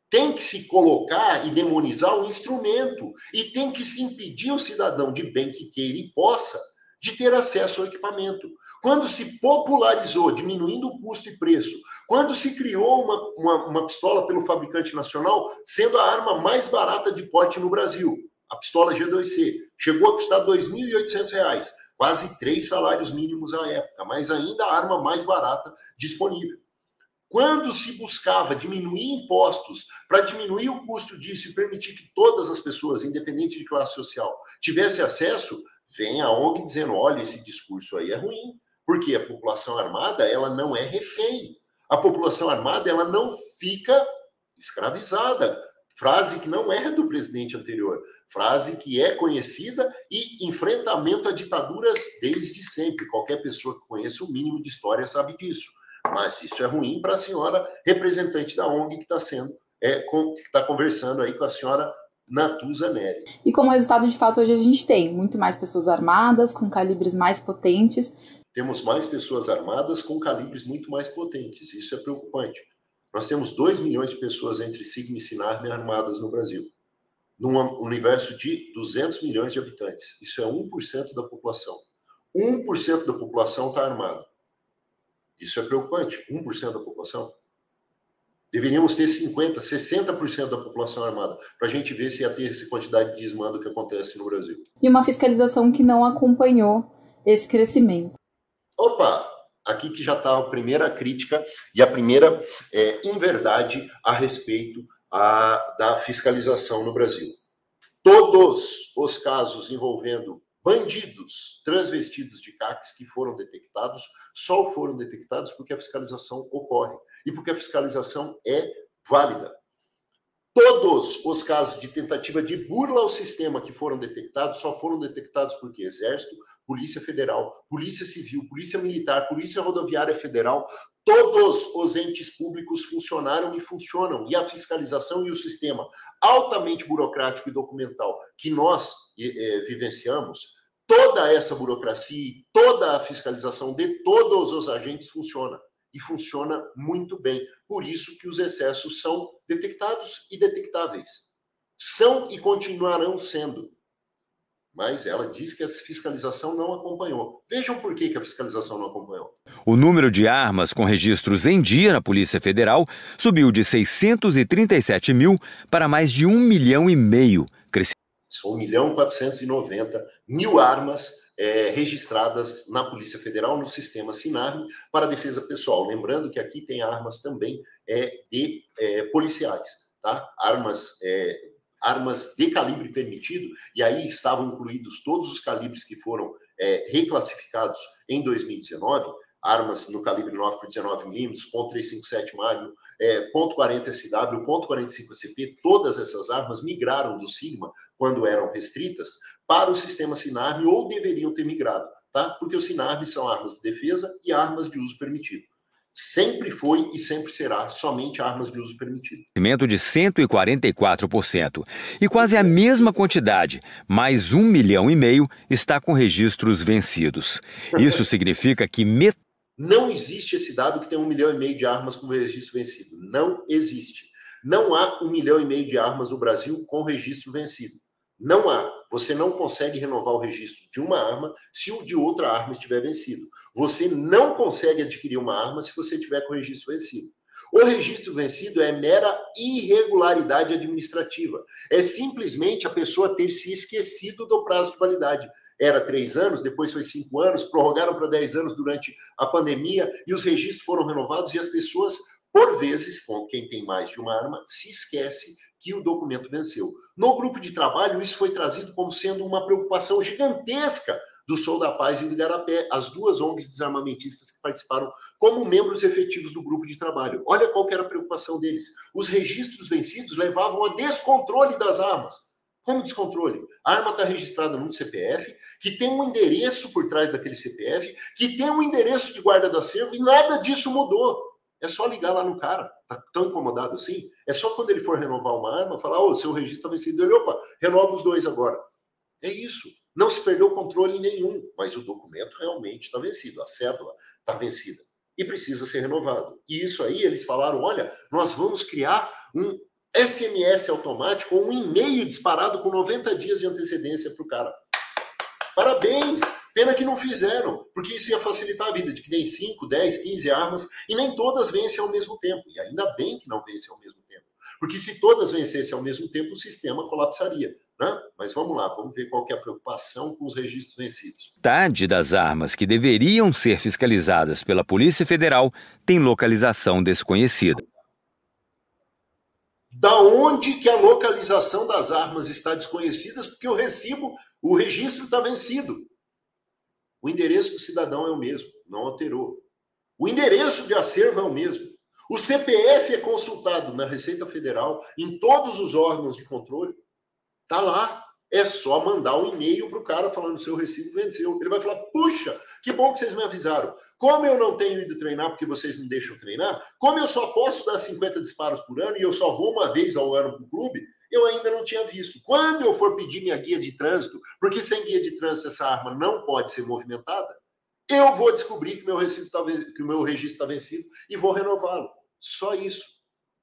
Tem que se colocar e demonizar o instrumento. E tem que se impedir o cidadão de bem que queira e possa de ter acesso ao equipamento. Quando se popularizou, diminuindo o custo e preço, quando se criou uma pistola pelo fabricante nacional, sendo a arma mais barata de porte no Brasil, a pistola G2C, chegou a custar R$ 2.800, quase 3 salários mínimos à época, mas ainda a arma mais barata disponível. Quando se buscava diminuir impostos para diminuir o custo disso e permitir que todas as pessoas, independente de classe social, tivessem acesso, vem a ONG dizendo, olha, esse discurso aí é ruim, porque a população armada, ela não é refém. A população armada, ela não fica escravizada. Frase que não é do presidente anterior. Frase que é conhecida e enfrentamento a ditaduras desde sempre. Qualquer pessoa que conheça o mínimo de história sabe disso. Mas isso é ruim para a senhora representante da ONG que está conversando aí com a senhora Natuza Neri. E como resultado, de fato, hoje a gente tem muito mais pessoas armadas, com calibres mais potentes. Temos mais pessoas armadas com calibres muito mais potentes. Isso é preocupante. Nós temos 2 milhões de pessoas entre Sigma e Sinarme armadas no Brasil, num universo de 200 milhões de habitantes. Isso é 1% da população. 1% da população está armada. Isso é preocupante. 1% da população. Deveríamos ter 50%, 60% da população armada, para a gente ver se ia ter essa quantidade de desmando que acontece no Brasil. E uma fiscalização que não acompanhou esse crescimento. Opa! Aqui que já está a primeira crítica e a primeira inverdade a respeito da fiscalização no Brasil. Todos os casos envolvendo bandidos transvestidos de CACs que foram detectados, só foram detectados porque a fiscalização ocorre e porque a fiscalização é válida. Todos os casos de tentativa de burla ao sistema que foram detectados, só foram detectados porque Exército, Polícia Federal, Polícia Civil, Polícia Militar, Polícia Rodoviária Federal, todos os entes públicos funcionaram e funcionam. E a fiscalização e o sistema altamente burocrático e documental que nós vivenciamos, toda essa burocracia e toda a fiscalização de todos os agentes funciona. E funciona muito bem. Por isso que os excessos são detectados e detectáveis. São e continuarão sendo. Mas ela diz que a fiscalização não acompanhou. Vejam por que a fiscalização não acompanhou. O número de armas com registros em dia na Polícia Federal subiu de 637 mil para mais de 1,5 milhão. São 1.490.000 armas registradas na Polícia Federal, no sistema Sinarme, para a defesa pessoal. Lembrando que aqui tem armas também de policiais, tá? Armas de calibre permitido, e aí estavam incluídos todos os calibres que foram reclassificados em 2019, armas no calibre 9 por 19 milímetros, .357 Magnum, .40 SW, .45 ACP, todas essas armas migraram do Sigma, quando eram restritas, para o sistema Sinarme, ou deveriam ter migrado, tá? Porque os Sinarmes são armas de defesa e armas de uso permitido. Sempre foi e sempre será somente armas de uso permitido. Crescimento de 144%. E quase a mesma quantidade, mais 1,5 milhão, está com registros vencidos. Isso significa que não existe esse dado que tem 1,5 milhão de armas com registro vencido. Não existe. Não há 1,5 milhão de armas no Brasil com registro vencido. Não há. Você não consegue renovar o registro de uma arma se o de outra arma estiver vencido. Você não consegue adquirir uma arma se você tiver com o registro vencido. O registro vencido é mera irregularidade administrativa. É simplesmente a pessoa ter se esquecido do prazo de validade. Era 3 anos, depois foi 5 anos, prorrogaram para 10 anos durante a pandemia e os registros foram renovados e as pessoas, por vezes, quem tem mais de uma arma, se esquece que o documento venceu. No grupo de trabalho, isso foi trazido como sendo uma preocupação gigantesca do Sou da Paz e do Igarapé, as duas ONGs desarmamentistas que participaram como membros efetivos do grupo de trabalho. Olha qual que era a preocupação deles. Os registros vencidos levavam a descontrole das armas. Como descontrole? A arma está registrada num CPF, que tem um endereço por trás daquele CPF, que tem um endereço de guarda do acervo, e nada disso mudou. É só ligar lá no cara. Tá tão incomodado assim? É só quando ele for renovar uma arma, falar, ô, seu registro está vencido. Ele, opa, renova os dois agora. É isso. Não se perdeu controle nenhum, mas o documento realmente está vencido, a cédula está vencida e precisa ser renovado. E isso aí, eles falaram, olha, nós vamos criar um SMS automático ou um e-mail disparado com 90 dias de antecedência para o cara. Parabéns! Pena que não fizeram, porque isso ia facilitar a vida de que tem 5, 10, 15 armas e nem todas vencem ao mesmo tempo. E ainda bem que não vencem ao mesmo tempo. Porque se todas vencessem ao mesmo tempo, o sistema colapsaria. Né? Mas vamos lá, vamos ver qual que é a preocupação com os registros vencidos. Metade das armas que deveriam ser fiscalizadas pela Polícia Federal tem localização desconhecida. Da onde que a localização das armas está desconhecida? Porque o registro está vencido. O endereço do cidadão é o mesmo, não alterou. O endereço de acervo é o mesmo. O CPF é consultado na Receita Federal, em todos os órgãos de controle. Está lá. É só mandar um e-mail para o cara falando seu recibo venceu. Ele vai falar, puxa, que bom que vocês me avisaram. Como eu não tenho ido treinar porque vocês não deixam treinar, como eu só posso dar 50 disparos por ano e eu só vou uma vez ao ano para o clube, eu ainda não tinha visto. Quando eu for pedir minha guia de trânsito, porque sem guia de trânsito essa arma não pode ser movimentada, eu vou descobrir que o meu registro está vencido e vou renová-lo. Só isso.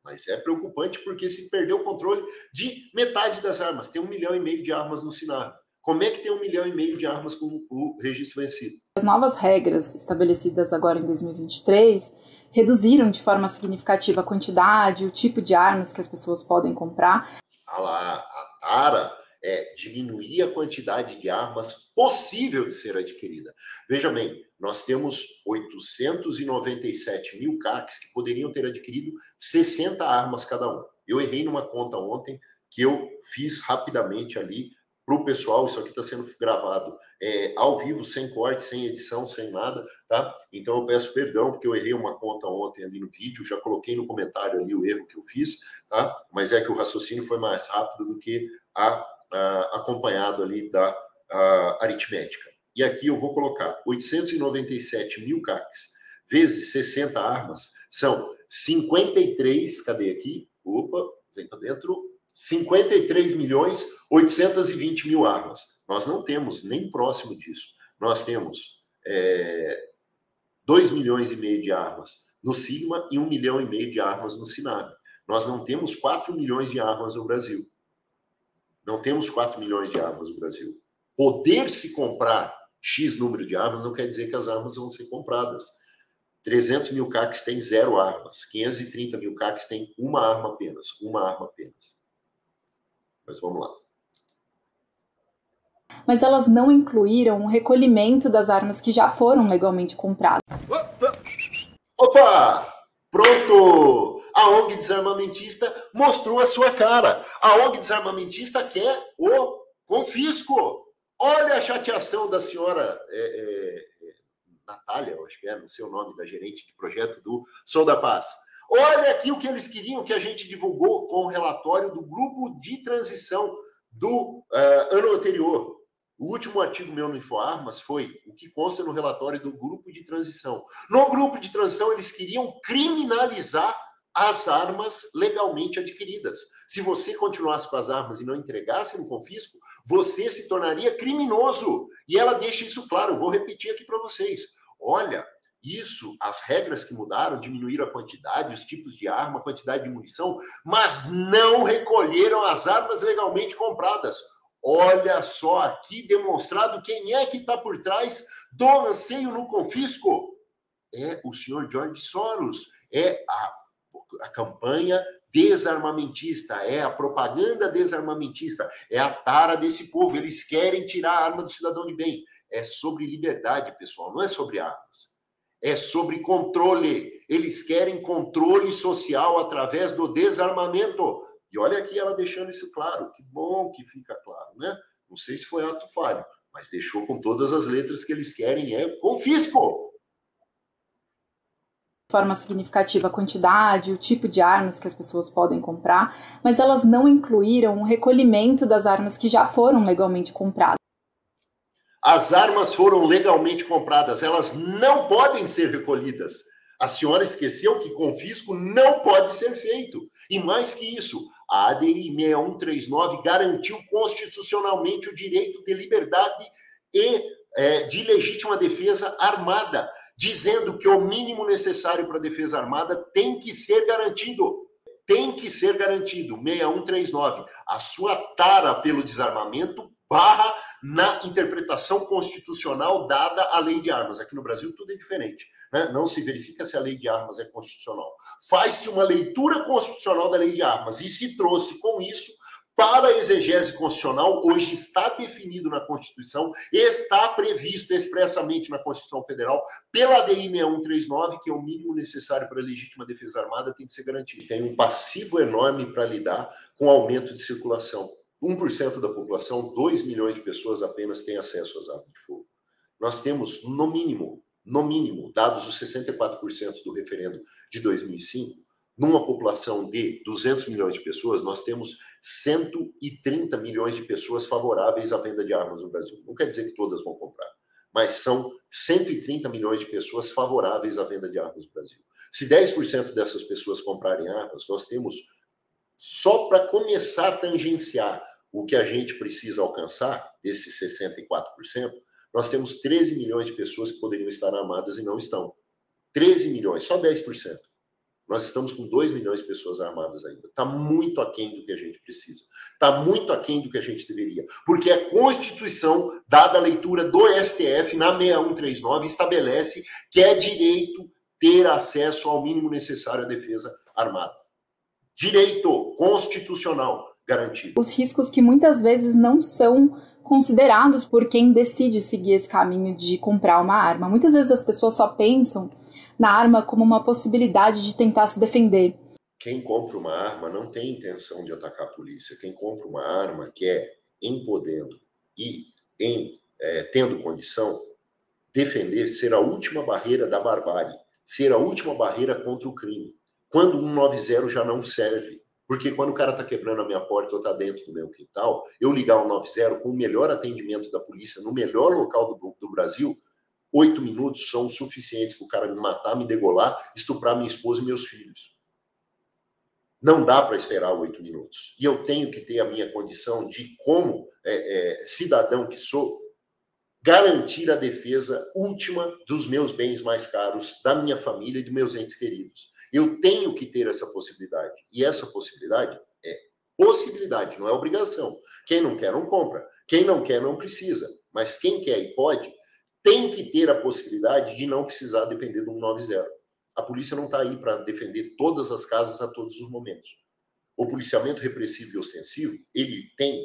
Mas é preocupante porque se perdeu o controle de metade das armas. Tem 1,5 milhão de armas no Sinar. Como é que tem 1,5 milhão de armas com o registro vencido? As novas regras estabelecidas agora em 2023 reduziram de forma significativa a quantidade, o tipo de armas que as pessoas podem comprar. Ah lá, a tara é diminuir a quantidade de armas possível de ser adquirida. Veja bem, nós temos 897 mil CACs que poderiam ter adquirido 60 armas cada um. Eu errei numa conta ontem que eu fiz rapidamente ali para o pessoal, isso aqui está sendo gravado ao vivo, sem corte, sem edição, sem nada, tá? Então eu peço perdão, porque eu errei uma conta ontem ali no vídeo, já coloquei no comentário ali o erro que eu fiz, tá? Mas é que o raciocínio foi mais rápido do que acompanhado ali da aritmética. E aqui eu vou colocar 897 mil CACs vezes 60 armas, são 53, cadê aqui? Opa, vem para dentro, 53 milhões 820 mil armas. Nós não temos nem próximo disso. Nós temos 2,5 milhões de armas no Sigma e 1,5 milhão de armas no Sinab. Nós não temos 4 milhões de armas no Brasil. Não temos 4 milhões de armas no Brasil. Poder se comprar X número de armas não quer dizer que as armas vão ser compradas. 300 mil CACs tem 0 armas. 530 mil CACs tem uma arma apenas. Mas vamos lá. Mas elas não incluíram o recolhimento das armas que já foram legalmente compradas. Opa! Pronto! A ONG desarmamentista mostrou a sua cara. A ONG desarmamentista quer o confisco. Olha a chateação da senhora Natália, eu acho que não sei o nome da gerente de projeto do Sou da Paz. Olha aqui o que eles queriam que a gente divulgou com o relatório do grupo de transição do ano anterior. O último artigo meu no InfoArmas foi o que consta no relatório do grupo de transição. No grupo de transição, eles queriam criminalizar as armas legalmente adquiridas. Se você continuasse com as armas e não entregasse no confisco, você se tornaria criminoso. E ela deixa isso claro. Vou repetir aqui para vocês. Olha, isso, as regras que mudaram, diminuíram a quantidade, os tipos de arma, a quantidade de munição, mas não recolheram as armas legalmente compradas. Olha só aqui demonstrado quem é que está por trás do anseio no confisco. É o senhor George Soros, é a campanha desarmamentista, é a propaganda desarmamentista, é a tara desse povo. Eles querem tirar a arma do cidadão de bem. É sobre liberdade, pessoal, não é sobre armas. É sobre controle. Eles querem controle social através do desarmamento. E olha aqui ela deixando isso claro. Que bom que fica claro, né? Não sei se foi ato falho, mas deixou com todas as letras que eles querem, é confisco. De forma significativa a quantidade, o tipo de armas que as pessoas podem comprar, mas elas não incluíram o recolhimento das armas que já foram legalmente compradas. As armas foram legalmente compradas, elas não podem ser recolhidas. A senhora esqueceu que confisco não pode ser feito. E mais que isso, a ADI 6139 garantiu constitucionalmente o direito de liberdade e de legítima defesa armada, dizendo que o mínimo necessário para a defesa armada tem que ser garantido. Tem que ser garantido. 6139. A sua tara pelo desarmamento barra na interpretação constitucional dada à lei de armas. Aqui no Brasil tudo é diferente, né? Não se verifica se a lei de armas é constitucional. Faz-se uma leitura constitucional da lei de armas e se trouxe com isso para a exegese constitucional. Hoje está definido na Constituição, está previsto expressamente na Constituição Federal pela ADI 6139, que é o mínimo necessário para a legítima defesa armada, tem que ser garantido. Tem um passivo enorme para lidar com o aumento de circulação. 1% da população, 2 milhões de pessoas apenas têm acesso às armas de fogo. Nós temos, no mínimo, dados os 64% do referendo de 2005, numa população de 200 milhões de pessoas, nós temos 130 milhões de pessoas favoráveis à venda de armas no Brasil. Não quer dizer que todas vão comprar, mas são 130 milhões de pessoas favoráveis à venda de armas no Brasil. Se 10% dessas pessoas comprarem armas, nós temos, só para começar a tangenciar o que a gente precisa alcançar, esses 64%, nós temos 13 milhões de pessoas que poderiam estar armadas e não estão. 13 milhões, só 10%. Nós estamos com 2 milhões de pessoas armadas ainda. Está muito aquém do que a gente precisa. Está muito aquém do que a gente deveria. Porque a Constituição, dada a leitura do STF, na 6139, estabelece que é direito ter acesso ao mínimo necessário à defesa armada. Direito constitucional garantido. Os riscos que muitas vezes não são considerados por quem decide seguir esse caminho de comprar uma arma. Muitas vezes as pessoas só pensam na arma como uma possibilidade de tentar se defender. Quem compra uma arma não tem intenção de atacar a polícia. Quem compra uma arma quer, em podendo e tendo condição, defender, ser a última barreira da barbárie, ser a última barreira contra o crime. Quando 190 já não serve. Porque quando o cara está quebrando a minha porta ou está dentro do meu quintal, eu ligar o 190 com o melhor atendimento da polícia no melhor local do Brasil, 8 minutos são suficientes para o cara me matar, me degolar, estuprar minha esposa e meus filhos. Não dá para esperar 8 minutos. E eu tenho que ter a minha condição de, como cidadão que sou, garantir a defesa última dos meus bens mais caros, da minha família e dos meus entes queridos. Eu tenho que ter essa possibilidade. E essa possibilidade é possibilidade, não é obrigação. Quem não quer, não compra. Quem não quer, não precisa. Mas quem quer e pode, tem que ter a possibilidade de não precisar depender do 190. A polícia não está aí para defender todas as casas a todos os momentos. O policiamento repressivo e ostensivo, ele tem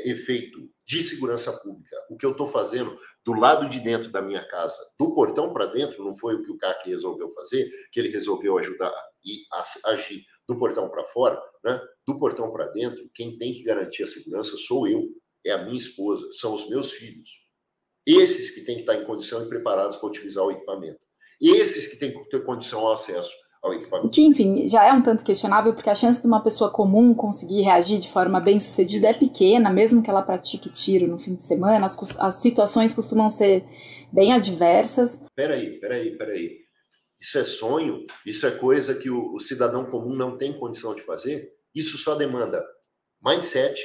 efeito de segurança pública. O que eu estou fazendo do lado de dentro da minha casa, do portão para dentro, não foi o que o CAC resolveu fazer, que ele resolveu ajudar e agir do portão para fora, né? Do portão para dentro, quem tem que garantir a segurança sou eu, é a minha esposa, são os meus filhos. Esses que têm que estar em condição e preparados para utilizar o equipamento. Esses que têm que ter condição ao acesso ao equipamento. Que, enfim, já é um tanto questionável, porque a chance de uma pessoa comum conseguir reagir de forma bem-sucedida é pequena, mesmo que ela pratique tiro no fim de semana, as situações costumam ser bem adversas. Peraí. Isso é sonho? Isso é coisa que o cidadão comum não tem condição de fazer? Isso só demanda mindset,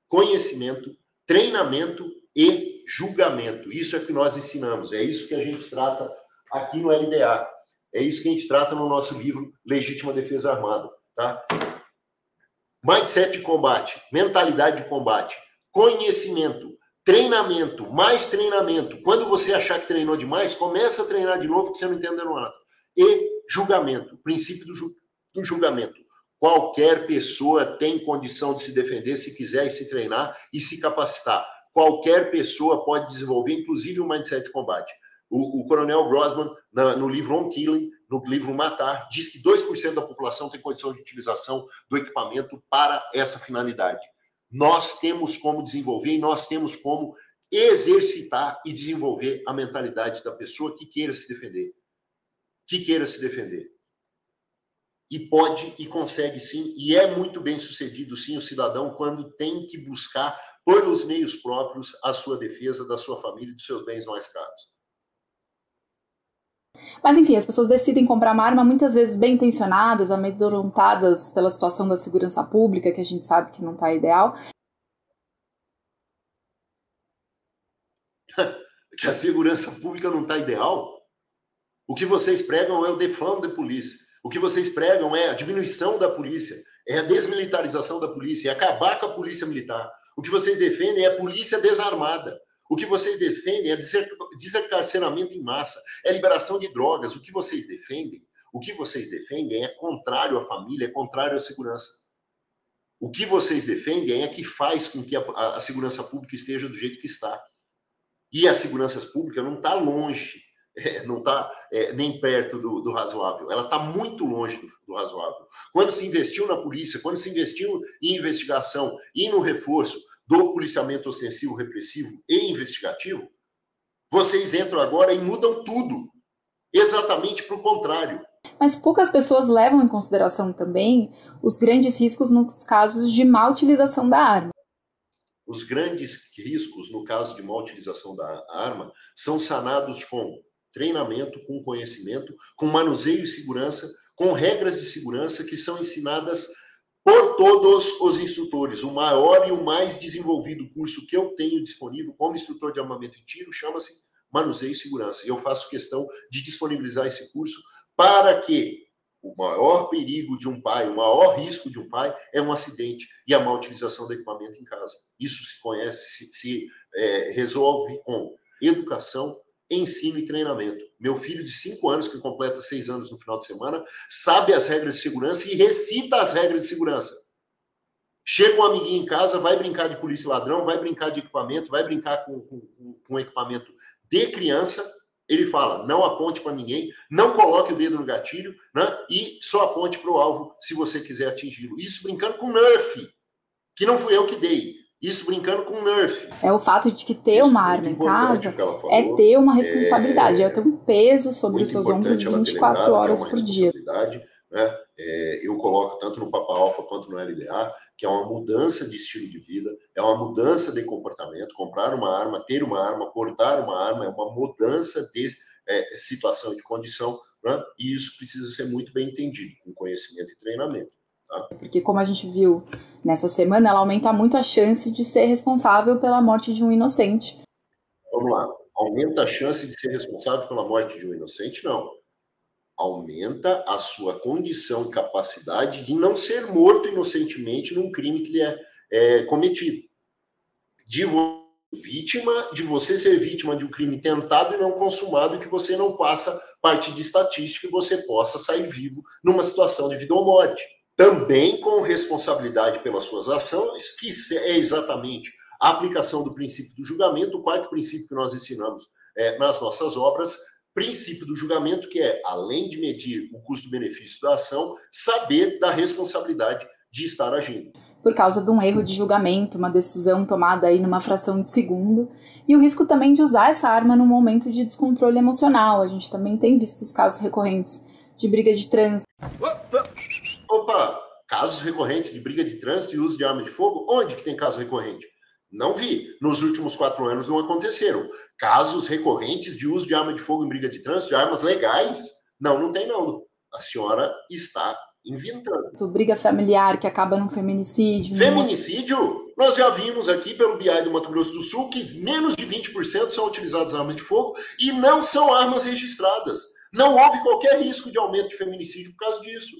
conhecimento, treinamento e julgamento. Isso é que nós ensinamos, é isso que a gente trata aqui no LDA. É isso que a gente trata no nosso livro Legítima Defesa Armada, tá? Mindset de combate, mentalidade de combate, conhecimento, treinamento, mais treinamento. Quando você achar que treinou demais, começa a treinar de novo que você não entendeu nada. E julgamento, princípio do julgamento. Qualquer pessoa tem condição de se defender se quiser e se treinar e se capacitar. Qualquer pessoa pode desenvolver, inclusive o mindset de combate. O coronel Grossman, no livro On Killing, no livro Matar, diz que 2% da população tem condição de utilização do equipamento para essa finalidade. Nós temos como desenvolver e nós temos como exercitar e desenvolver a mentalidade da pessoa que queira se defender. Que queira se defender. E pode e consegue sim, e é muito bem sucedido sim o cidadão quando tem que buscar, pelos meios próprios, a sua defesa da sua família e dos seus bens mais caros. Mas enfim, as pessoas decidem comprar uma arma muitas vezes bem intencionadas, amedrontadas pela situação da segurança pública, que a gente sabe que não está ideal. Que a segurança pública não está ideal? O que vocês pregam é o defund da polícia. O que vocês pregam é a diminuição da polícia, é a desmilitarização da polícia, é acabar com a polícia militar. O que vocês defendem é a polícia desarmada. O que vocês defendem é desencarceramento em massa, é liberação de drogas. O que vocês defendem é contrário à família, é contrário à segurança. O que vocês defendem é que faz com que a segurança pública esteja do jeito que está. E a segurança pública não está longe, não está nem perto do razoável. Ela está muito longe do razoável. Quando se investiu na polícia, quando se investiu em investigação e no reforço do policiamento ostensivo, repressivo e investigativo, vocês entram agora e mudam tudo. Exatamente para o contrário. Mas poucas pessoas levam em consideração também os grandes riscos nos casos de má utilização da arma. Os grandes riscos, no caso de má utilização da arma, são sanados com treinamento, com conhecimento, com manuseio e segurança, com regras de segurança que são ensinadas por todos os instrutores. O maior e o mais desenvolvido curso que eu tenho disponível como instrutor de armamento e tiro chama-se Manuseio e Segurança. E eu faço questão de disponibilizar esse curso para que o maior perigo de um pai, o maior risco de um pai é um acidente e a má utilização do equipamento em casa. Isso se conhece, se resolve com educação, ensino e treinamento. Meu filho de 5 anos, que completa 6 anos no final de semana, sabe as regras de segurança e recita as regras de segurança. Chega um amiguinho em casa, vai brincar de polícia e ladrão, vai brincar de equipamento, vai brincar com equipamento de criança, ele fala, não aponte para ninguém, não coloque o dedo no gatilho, né? E só aponte para o alvo se você quiser atingi-lo. Isso brincando com Nerf, que não fui eu que dei. Isso brincando com Nerf. É o fato de que ter uma arma em casa é ter uma responsabilidade, é ter um peso sobre os seus ombros 24 horas por dia. Né? Eu coloco tanto no Papa Alpha quanto no LDA, que é uma mudança de estilo de vida, é uma mudança de comportamento. Comprar uma arma, ter uma arma, portar uma arma é uma mudança de situação e de condição, né? E isso precisa ser muito bem entendido, com conhecimento e treinamento. Porque, como a gente viu nessa semana, ela aumenta muito a chance de ser responsável pela morte de um inocente. Vamos lá. Aumenta a chance de ser responsável pela morte de um inocente? Não. Aumenta a sua condição e capacidade de não ser morto inocentemente num crime que lhe é cometido. De você ser vítima de um crime tentado e não consumado, e que você não passa parte de estatística e você possa sair vivo numa situação de vida ou morte. Também com responsabilidade pelas suas ações, que é exatamente a aplicação do princípio do julgamento, o quarto princípio que nós ensinamos nas nossas obras, princípio do julgamento, que é, além de medir o custo-benefício da ação, saber da responsabilidade de estar agindo. Por causa de um erro de julgamento, uma decisão tomada aí numa fração de segundo, e o risco também de usar essa arma num momento de descontrole emocional. A gente também tem visto os casos recorrentes de briga de trânsito. Opa, casos recorrentes de briga de trânsito e uso de arma de fogo? Onde que tem caso recorrente? Não vi. Nos últimos 4 anos não aconteceram. Casos recorrentes de uso de arma de fogo em briga de trânsito, de armas legais? Não tem não. A senhora está inventando. Briga familiar que acaba num feminicídio. Feminicídio? Nós já vimos aqui pelo BI do Mato Grosso do Sul que menos de 20% são utilizadas armas de fogo e não são armas registradas. Não houve qualquer risco de aumento de feminicídio por causa disso.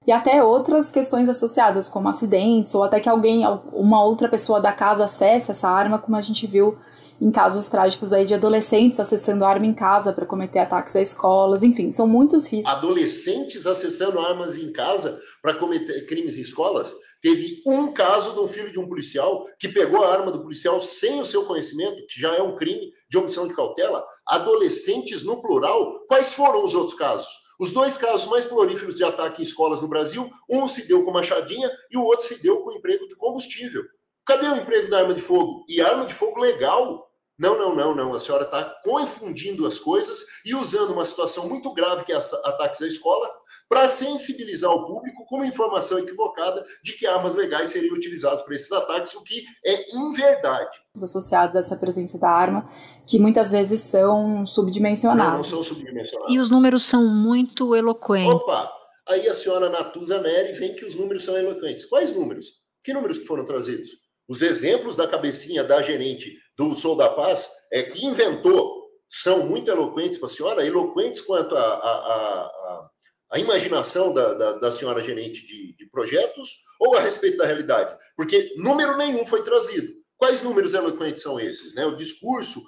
E até outras questões associadas, como acidentes, ou até que uma outra pessoa da casa acesse essa arma, como a gente viu em casos trágicos aí de adolescentes acessando a arma em casa para cometer ataques a escolas, enfim, são muitos riscos. Adolescentes acessando armas em casa para cometer crimes em escolas? Teve um caso de um filho de um policial que pegou a arma do policial sem o seu conhecimento, que já é um crime de omissão de cautela. Adolescentes no plural. Quais foram os outros casos? Os 2 casos mais prolíferos de ataque em escolas no Brasil, um se deu com machadinha e o outro se deu com emprego de combustível. Cadê o emprego da arma de fogo? E arma de fogo legal. Não. A senhora está confundindo as coisas e usando uma situação muito grave, que é ataques à escola, para sensibilizar o público com uma informação equivocada de que armas legais seriam utilizadas para esses ataques, o que é inverdade. Os associados a essa presença da arma, que muitas vezes são subdimensionados. Não são subdimensionados. E os números são muito eloquentes. Opa! Aí a senhora Natuza Neri vem que os números são eloquentes. Quais números? Que números que foram trazidos? Os exemplos da cabecinha da gerente do Sou da Paz, que inventou, são muito eloquentes para a senhora, eloquentes quanto a imaginação da senhora gerente de projetos, ou a respeito da realidade? Porque número nenhum foi trazido. Quais números eloquentes são esses? Né? O discurso,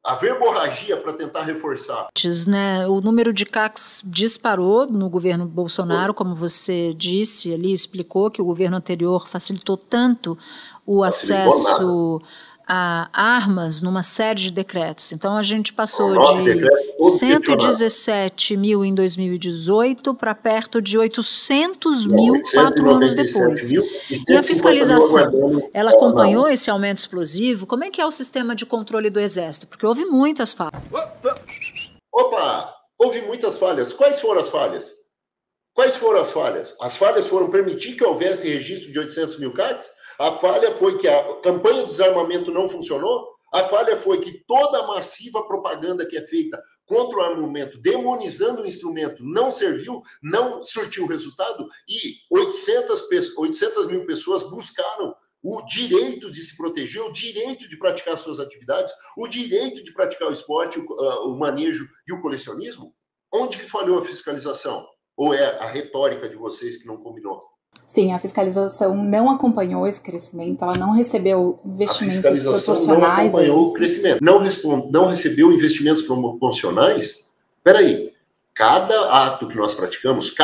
a verborragia para tentar reforçar. Né? O número de CACs disparou no governo Bolsonaro, como você disse ali, explicou que o governo anterior facilitou tanto o acesso a armas numa série de decretos. Então, a gente passou de 117 mil em 2018 para perto de 800 mil 4 anos depois. E a fiscalização, ela acompanhou esse aumento explosivo? Como é que é o sistema de controle do Exército? Porque houve muitas falhas. Opa! Houve muitas falhas. Quais foram as falhas? As falhas foram permitir que houvesse registro de 800 mil CACs? A falha foi que a campanha de desarmamento não funcionou? A falha foi que toda a massiva propaganda que é feita contra o armamento, demonizando o instrumento, não serviu, não surtiu resultado, e 800 mil pessoas buscaram o direito de se proteger, o direito de praticar suas atividades, o direito de praticar o esporte, o manejo e o colecionismo. Onde que falhou a fiscalização? Ou é a retórica de vocês que não combinou? Sim, a fiscalização não acompanhou esse crescimento, ela não recebeu investimentos proporcionais. A fiscalização não acompanhou o crescimento. Não recebeu investimentos proporcionais? Peraí, cada ato que nós praticamos,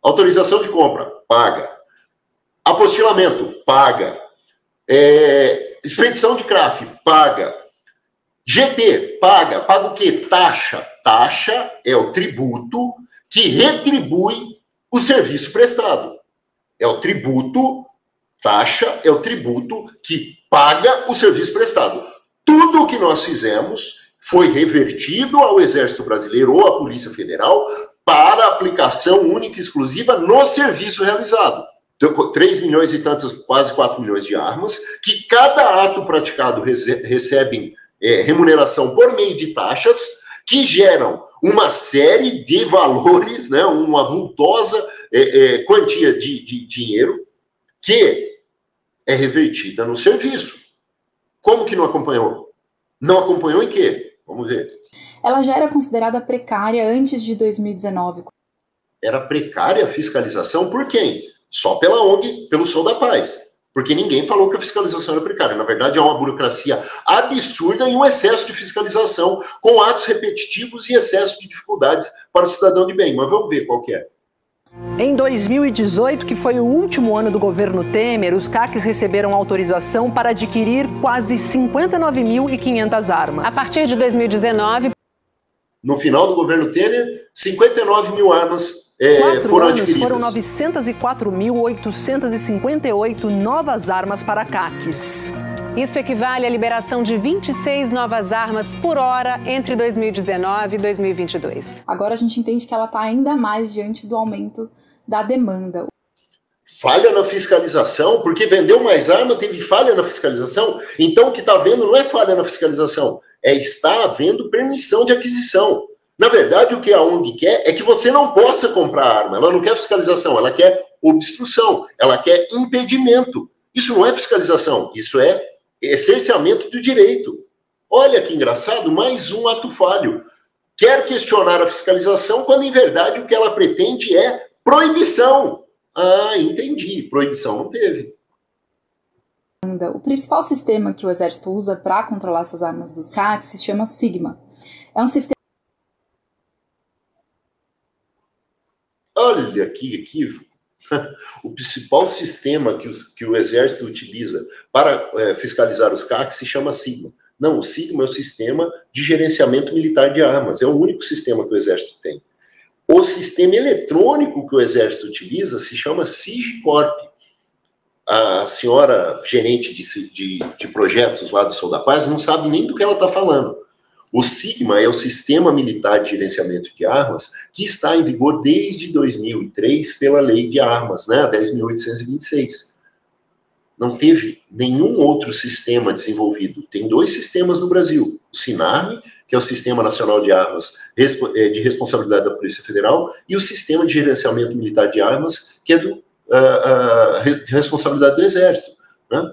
autorização de compra, paga. Apostilamento, paga. Expedição de CRAF, paga. GT, paga. Paga o quê? Taxa. Taxa é o tributo que retribui o serviço prestado. É o tributo, taxa é o tributo que paga o serviço prestado. Tudo o que nós fizemos foi revertido ao Exército Brasileiro ou à Polícia Federal para aplicação única e exclusiva no serviço realizado. Então, 3 milhões e tantos, quase 4 milhões de armas, que cada ato praticado recebem remuneração por meio de taxas, que geram uma série de valores, né, uma vultosa quantia de dinheiro que é revertida no serviço. Como que não acompanhou? Não acompanhou em quê? Vamos ver. Ela já era considerada precária antes de 2019. Era precária a fiscalização por quem? Só pela ONG, pelo Sou da Paz. Porque ninguém falou que a fiscalização era precária. Na verdade, é uma burocracia absurda e um excesso de fiscalização com atos repetitivos e excesso de dificuldades para o cidadão de bem. Mas vamos ver qual que é. Em 2018, que foi o último ano do governo Temer, os CACs receberam autorização para adquirir quase 59.500 armas. A partir de 2019... No final do governo Temer, 59 mil armas foram adquiridas. Foram 904.858 novas armas para CACs. Isso equivale à liberação de 26 novas armas por hora entre 2019 e 2022. Agora a gente entende que ela está ainda mais diante do aumento da demanda. Falha na fiscalização, porque vendeu mais arma, teve falha na fiscalização. Então o que está havendo não é falha na fiscalização, está havendo permissão de aquisição. Na verdade, o que a ONG quer é que você não possa comprar arma. Ela não quer fiscalização, ela quer obstrução, ela quer impedimento. Isso não é fiscalização, isso é cerceamento do direito. Olha que engraçado, mais um ato falho. Quer questionar a fiscalização quando, em verdade, o que ela pretende é proibição. Ah, entendi. Proibição não teve. O principal sistema que o Exército usa para controlar essas armas dos CACs se chama Sigma. É um sistema... Olha que equívoco. O principal sistema que o Exército utiliza para fiscalizar os CACs se chama Sigma. Não, o Sigma é o sistema de gerenciamento militar de armas. É o único sistema que o Exército tem. O sistema eletrônico que o Exército utiliza se chama SIGICORP. a senhora gerente de projetos lá do Sou da Paz não sabe nem do que ela está falando. O SIGMA é o Sistema Militar de Gerenciamento de Armas, que está em vigor desde 2003 pela Lei de Armas, né, 10.826. Não teve nenhum outro sistema desenvolvido. Tem 2 sistemas no Brasil. O SINARME, que é o Sistema Nacional de Armas de responsabilidade da Polícia Federal, e o Sistema de Gerenciamento Militar de Armas, que é do responsabilidade do Exército, né?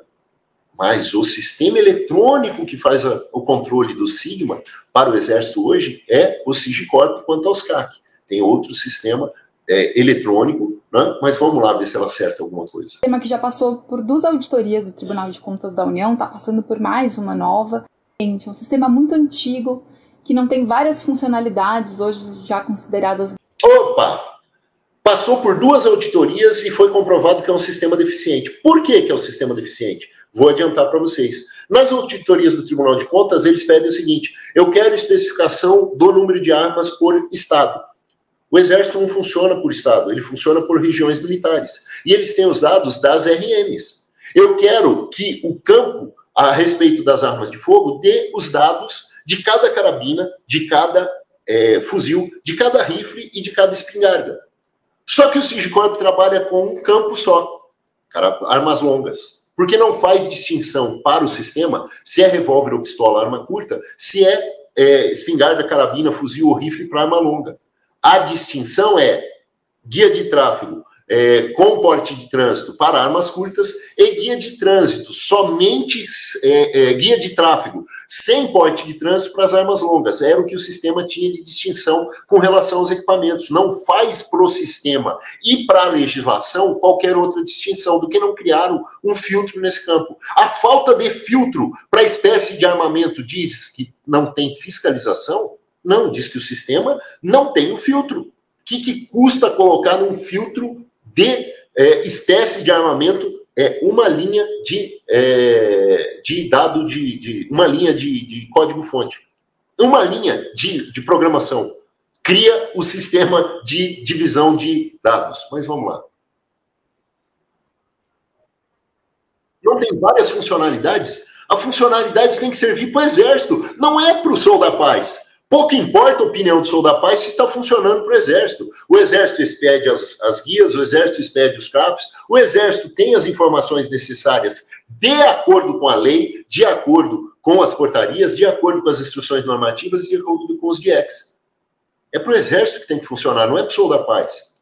Mas o sistema eletrônico que faz o controle do SIGMA para o Exército hoje é o SIGICORP quanto aos CAC. Tem outro sistema eletrônico, né? Mas vamos lá ver se ela acerta alguma coisa. O sistema que já passou por 2 auditorias do Tribunal de Contas da União, está passando por mais uma nova. É um sistema muito antigo, que não tem várias funcionalidades hoje já consideradas... Opa! Passou por 2 auditorias e foi comprovado que é um sistema deficiente. Por que é um sistema deficiente? Vou adiantar para vocês. Nas auditorias do Tribunal de Contas, eles pedem o seguinte: eu quero especificação do número de armas por estado. O Exército não funciona por estado, ele funciona por regiões militares. E eles têm os dados das RMs. Eu quero que o campo, a respeito das armas de fogo, dê os dados de cada carabina, de cada fuzil, de cada rifle e de cada espingarda. Só que o SIGICORP trabalha com um campo só, armas longas, porque não faz distinção para o sistema se é revólver ou pistola, arma curta, se é espingarda, carabina, fuzil ou rifle para arma longa. A distinção é guia de tráfego com porte de trânsito para armas curtas e guia de trânsito, somente guia de tráfego sem porte de trânsito para as armas longas. Era o que o sistema tinha de distinção com relação aos equipamentos. Não faz para o sistema e para a legislação qualquer outra distinção do que não criaram um filtro nesse campo. A falta de filtro para a espécie de armamento diz que não tem fiscalização? Não, diz que o sistema não tem o filtro. O que custa colocar num filtro de espécie de armamento uma linha de dado, uma linha de código-fonte, uma linha de programação. Cria o sistema de divisão de dados. Mas vamos lá. Não tem várias funcionalidades? A funcionalidade tem que servir para o Exército, não é para o Sou da Paz. Pouco importa a opinião do Sou da Paz se está funcionando para o Exército. O Exército expede as guias, o Exército expede os CAPs, o Exército tem as informações necessárias de acordo com a lei, de acordo com as portarias, de acordo com as instruções normativas e de acordo com os DIECs. É para o Exército que tem que funcionar, não é para o Sou da Paz.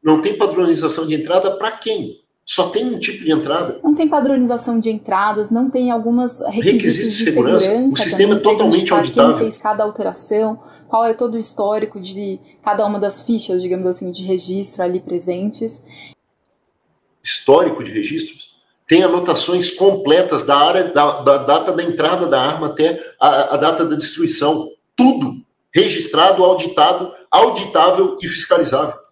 Não tem padronização de entrada para quem? Só tem um tipo de entrada. Não tem padronização de entradas, não tem algumas requisitos de segurança. O sistema é totalmente auditável. Quem fez cada alteração, qual é todo o histórico de cada uma das fichas, digamos assim, de registro ali presentes. Histórico de registros? Tem anotações completas da área, da data da entrada da arma até a data da destruição. Tudo registrado, auditado, auditável e fiscalizável.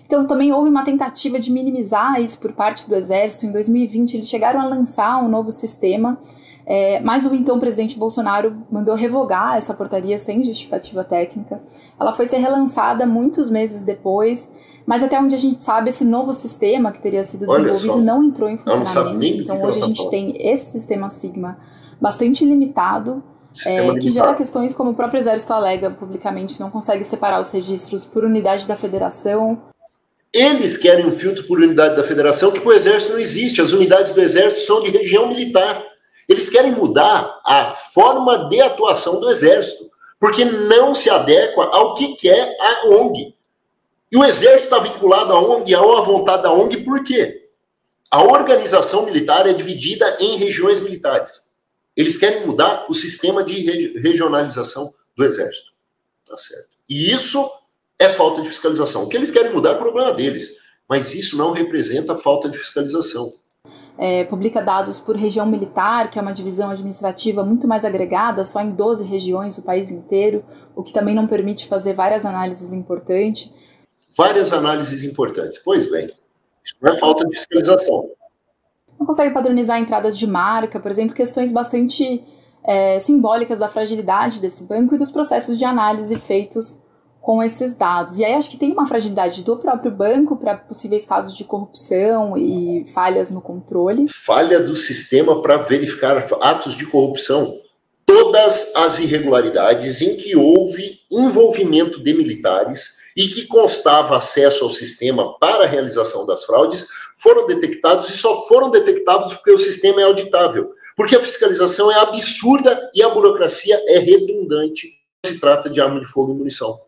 Então, também houve uma tentativa de minimizar isso por parte do Exército. Em 2020, eles chegaram a lançar um novo sistema, mas o então presidente Bolsonaro mandou revogar essa portaria sem justificativa técnica. Ela foi ser relançada muitos meses depois, mas até onde a gente sabe, esse novo sistema que teria sido desenvolvido não entrou em funcionamento. Então, hoje a gente tem esse sistema SIGMA bastante limitado, que gera questões como o próprio Exército alega publicamente, não consegue separar os registros por unidade da federação. Eles querem um filtro por unidade da federação que para o Exército não existe. As unidades do Exército são de região militar. Eles querem mudar a forma de atuação do Exército, porque não se adequa ao que quer a ONG. E o Exército está vinculado à ONG, à vontade da ONG, por quê? A organização militar é dividida em regiões militares. Eles querem mudar o sistema de regionalização do Exército. Tá certo. E isso é falta de fiscalização. O que eles querem mudar é o problema deles, mas isso não representa falta de fiscalização. Publica dados por região militar, que é uma divisão administrativa muito mais agregada, só em 12 regiões do país inteiro, o que também não permite fazer várias análises importantes. Várias análises importantes. Pois bem, não é falta de fiscalização. Não consegue padronizar entradas de marca, por exemplo, questões bastante simbólicas da fragilidade desse banco e dos processos de análise feitos com esses dados. E aí acho que tem uma fragilidade do próprio banco para possíveis casos de corrupção e falhas no controle. Falha do sistema para verificar atos de corrupção. Todas as irregularidades em que houve envolvimento de militares e que constava acesso ao sistema para a realização das fraudes foram detectados, e só foram detectados porque o sistema é auditável. Porque a fiscalização é absurda e a burocracia é redundante. Se trata de arma de fogo e munição.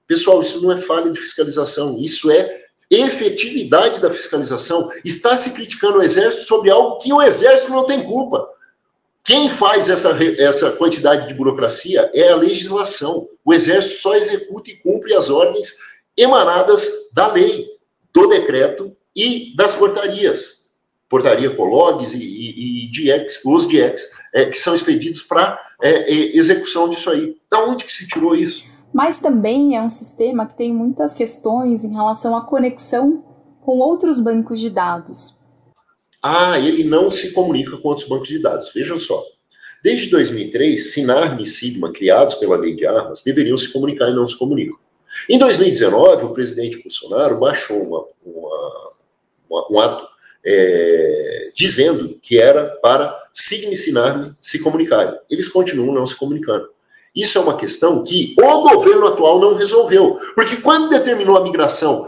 Pessoal, isso não é falha de fiscalização, isso é efetividade da fiscalização. Está se criticando o Exército sobre algo que o Exército não tem culpa. Quem faz essa quantidade de burocracia é a legislação. O Exército só executa e cumpre as ordens emanadas da lei, do decreto e das portarias. Portaria Cologues e os DIECs, que são expedidos para execução disso aí. Da onde que se tirou isso? Mas também é um sistema que tem muitas questões em relação à conexão com outros bancos de dados. Ele não se comunica com outros bancos de dados. Vejam só. Desde 2003, Sinarme e Sigma, criados pela Lei de Armas, deveriam se comunicar e não se comunicam. Em 2019, o presidente Bolsonaro baixou um ato dizendo que era para Sigma e Sinarme se comunicarem. Eles continuam não se comunicando. Isso é uma questão que o governo atual não resolveu. Porque quando determinou a migração